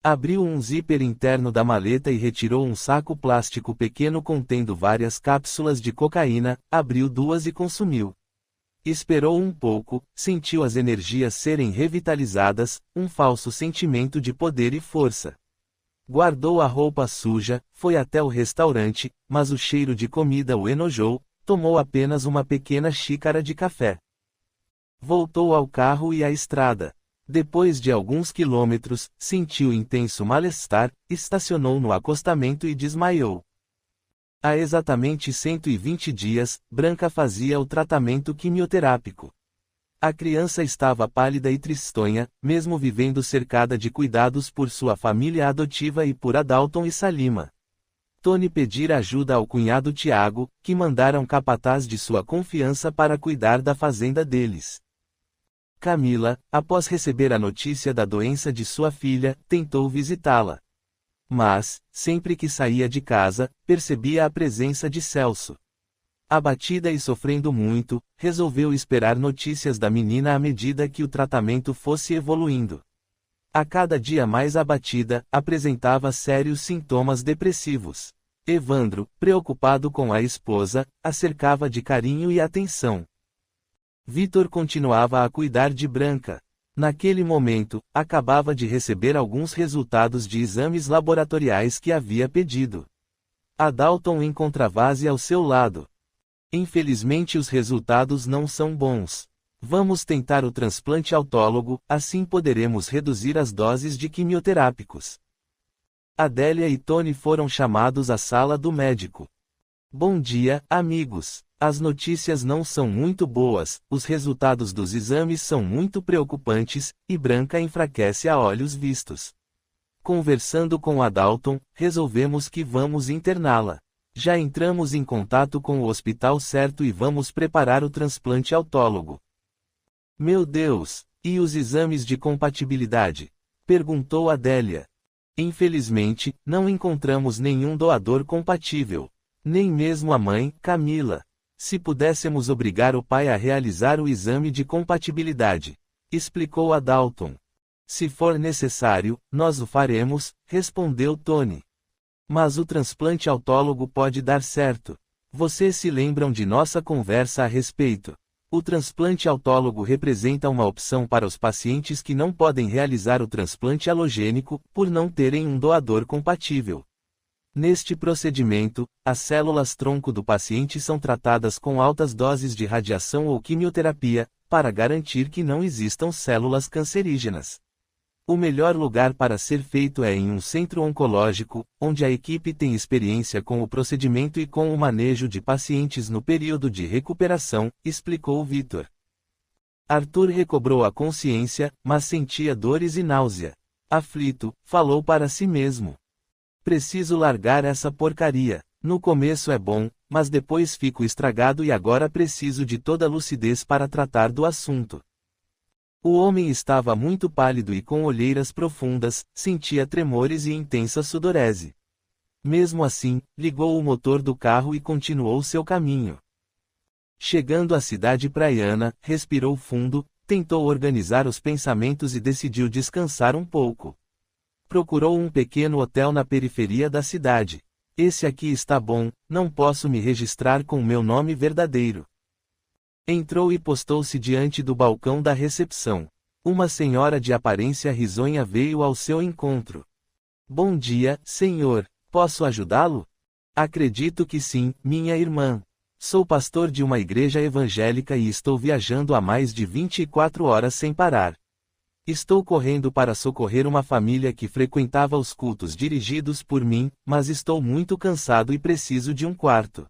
Abriu um zíper interno da maleta e retirou um saco plástico pequeno contendo várias cápsulas de cocaína, abriu duas e consumiu. Esperou um pouco, sentiu as energias serem revitalizadas, um falso sentimento de poder e força. Guardou a roupa suja, foi até o restaurante, mas o cheiro de comida o enojou, tomou apenas uma pequena xícara de café. Voltou ao carro e à estrada. Depois de alguns quilômetros, sentiu intenso mal-estar, estacionou no acostamento e desmaiou. Há exatamente 120 dias, Branca fazia o tratamento quimioterápico. A criança estava pálida e tristonha, mesmo vivendo cercada de cuidados por sua família adotiva e por Adalton e Salima. Tony pedira ajuda ao cunhado Tiago, que mandaram capataz de sua confiança para cuidar da fazenda deles. Camila, após receber a notícia da doença de sua filha, tentou visitá-la. Mas, sempre que saía de casa, percebia a presença de Celso. Abatida e sofrendo muito, resolveu esperar notícias da menina à medida que o tratamento fosse evoluindo. A cada dia mais abatida, apresentava sérios sintomas depressivos. Evandro, preocupado com a esposa, a cercava de carinho e atenção. Vitor continuava a cuidar de Branca. Naquele momento, acabava de receber alguns resultados de exames laboratoriais que havia pedido. Adalton encontrava-se ao seu lado. Infelizmente os resultados não são bons. Vamos tentar o transplante autólogo, assim poderemos reduzir as doses de quimioterápicos. Adélia e Tony foram chamados à sala do médico. Bom dia, amigos. As notícias não são muito boas, os resultados dos exames são muito preocupantes, e Branca enfraquece a olhos vistos. Conversando com Adalton, resolvemos que vamos interná-la. Já entramos em contato com o hospital certo e vamos preparar o transplante autólogo. Meu Deus, e os exames de compatibilidade? Perguntou Adélia. Infelizmente, não encontramos nenhum doador compatível. Nem mesmo a mãe, Camila. Se pudéssemos obrigar o pai a realizar o exame de compatibilidade, explicou Adalton. Se for necessário, nós o faremos, respondeu Tony. Mas o transplante autólogo pode dar certo. Vocês se lembram de nossa conversa a respeito? O transplante autólogo representa uma opção para os pacientes que não podem realizar o transplante alogênico, por não terem um doador compatível. Neste procedimento, as células-tronco do paciente são tratadas com altas doses de radiação ou quimioterapia, para garantir que não existam células cancerígenas. O melhor lugar para ser feito é em um centro oncológico, onde a equipe tem experiência com o procedimento e com o manejo de pacientes no período de recuperação, explicou Vitor. Arthur recobrou a consciência, mas sentia dores e náusea. Aflito, falou para si mesmo. Preciso largar essa porcaria. No começo é bom, mas depois fico estragado e agora preciso de toda lucidez para tratar do assunto. O homem estava muito pálido e com olheiras profundas, sentia tremores e intensa sudorese. Mesmo assim, ligou o motor do carro e continuou seu caminho. Chegando à cidade praiana, respirou fundo, tentou organizar os pensamentos e decidiu descansar um pouco. Procurou um pequeno hotel na periferia da cidade. Esse aqui está bom, não posso me registrar com meu nome verdadeiro. Entrou e postou-se diante do balcão da recepção. Uma senhora de aparência risonha veio ao seu encontro. Bom dia, senhor. Posso ajudá-lo? Acredito que sim, minha irmã. Sou pastor de uma igreja evangélica e estou viajando há mais de 24 horas sem parar. Estou correndo para socorrer uma família que frequentava os cultos dirigidos por mim, mas estou muito cansado e preciso de um quarto.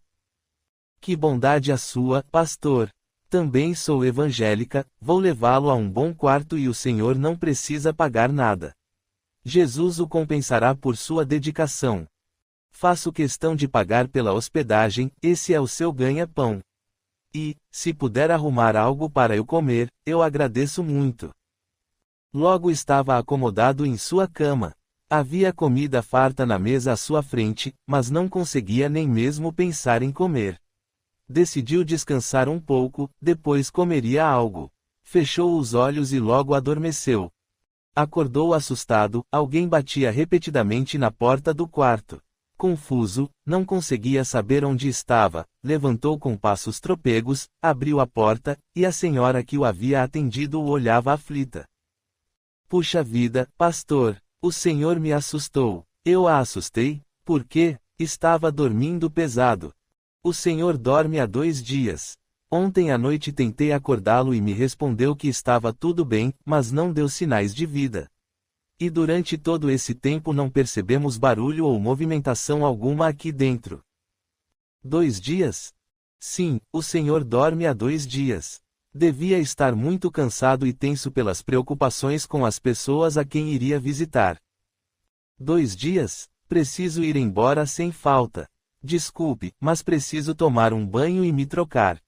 Que bondade a sua, pastor! Também sou evangélica, vou levá-lo a um bom quarto e o Senhor não precisa pagar nada. Jesus o compensará por sua dedicação. Faço questão de pagar pela hospedagem, esse é o seu ganha-pão. E, se puder arrumar algo para eu comer, eu agradeço muito. Logo estava acomodado em sua cama. Havia comida farta na mesa à sua frente, mas não conseguia nem mesmo pensar em comer. Decidiu descansar um pouco, depois comeria algo. Fechou os olhos e logo adormeceu. Acordou assustado, alguém batia repetidamente na porta do quarto. Confuso, não conseguia saber onde estava, levantou com passos trôpegos, abriu a porta, e a senhora que o havia atendido o olhava aflita. Puxa vida, pastor, o senhor me assustou. Eu a assustei? Por quê? Estava dormindo pesado. O senhor dorme há 2 dias. Ontem à noite tentei acordá-lo e me respondeu que estava tudo bem, mas não deu sinais de vida. E durante todo esse tempo não percebemos barulho ou movimentação alguma aqui dentro. 2 dias? Sim, o senhor dorme há 2 dias. Devia estar muito cansado e tenso pelas preocupações com as pessoas a quem iria visitar. 2 dias? Preciso ir embora sem falta. Desculpe, mas preciso tomar um banho e me trocar.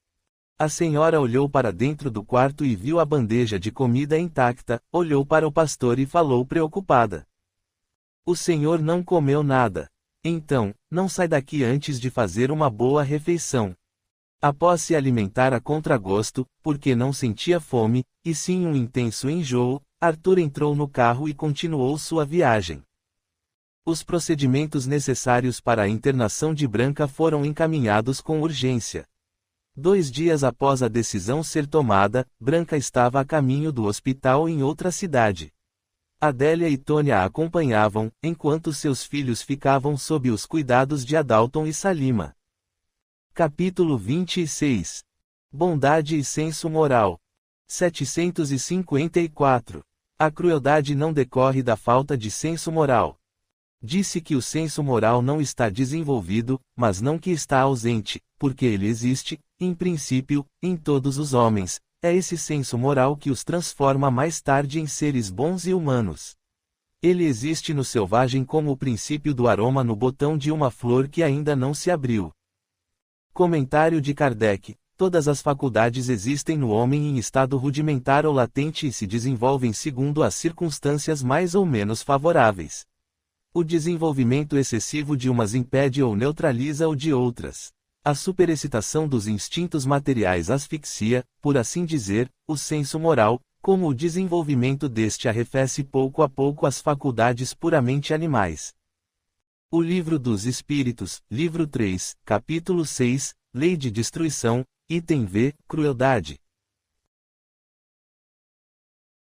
A senhora olhou para dentro do quarto e viu a bandeja de comida intacta, olhou para o pastor e falou preocupada. O senhor não comeu nada. Então, não sai daqui antes de fazer uma boa refeição. Após se alimentar a contragosto, porque não sentia fome, e sim um intenso enjoo, Arthur entrou no carro e continuou sua viagem. Os procedimentos necessários para a internação de Branca foram encaminhados com urgência. 2 dias após a decisão ser tomada, Branca estava a caminho do hospital em outra cidade. Adélia e Tônia a acompanhavam, enquanto seus filhos ficavam sob os cuidados de Adalton e Salima. Capítulo 26. Bondade e senso moral. 754. A crueldade não decorre da falta de senso moral. Disse que o senso moral não está desenvolvido, mas não que está ausente, porque ele existe, em princípio, em todos os homens. É esse senso moral que os transforma mais tarde em seres bons e humanos. Ele existe no selvagem como o princípio do aroma no botão de uma flor que ainda não se abriu. Comentário de Kardec. Todas as faculdades existem no homem em estado rudimentar ou latente e se desenvolvem segundo as circunstâncias mais ou menos favoráveis. O desenvolvimento excessivo de umas impede ou neutraliza o de outras. A superexcitação dos instintos materiais asfixia, por assim dizer, o senso moral, como o desenvolvimento deste arrefece pouco a pouco as faculdades puramente animais. O Livro dos Espíritos, livro 3, capítulo 6, Lei de Destruição, item V, Crueldade.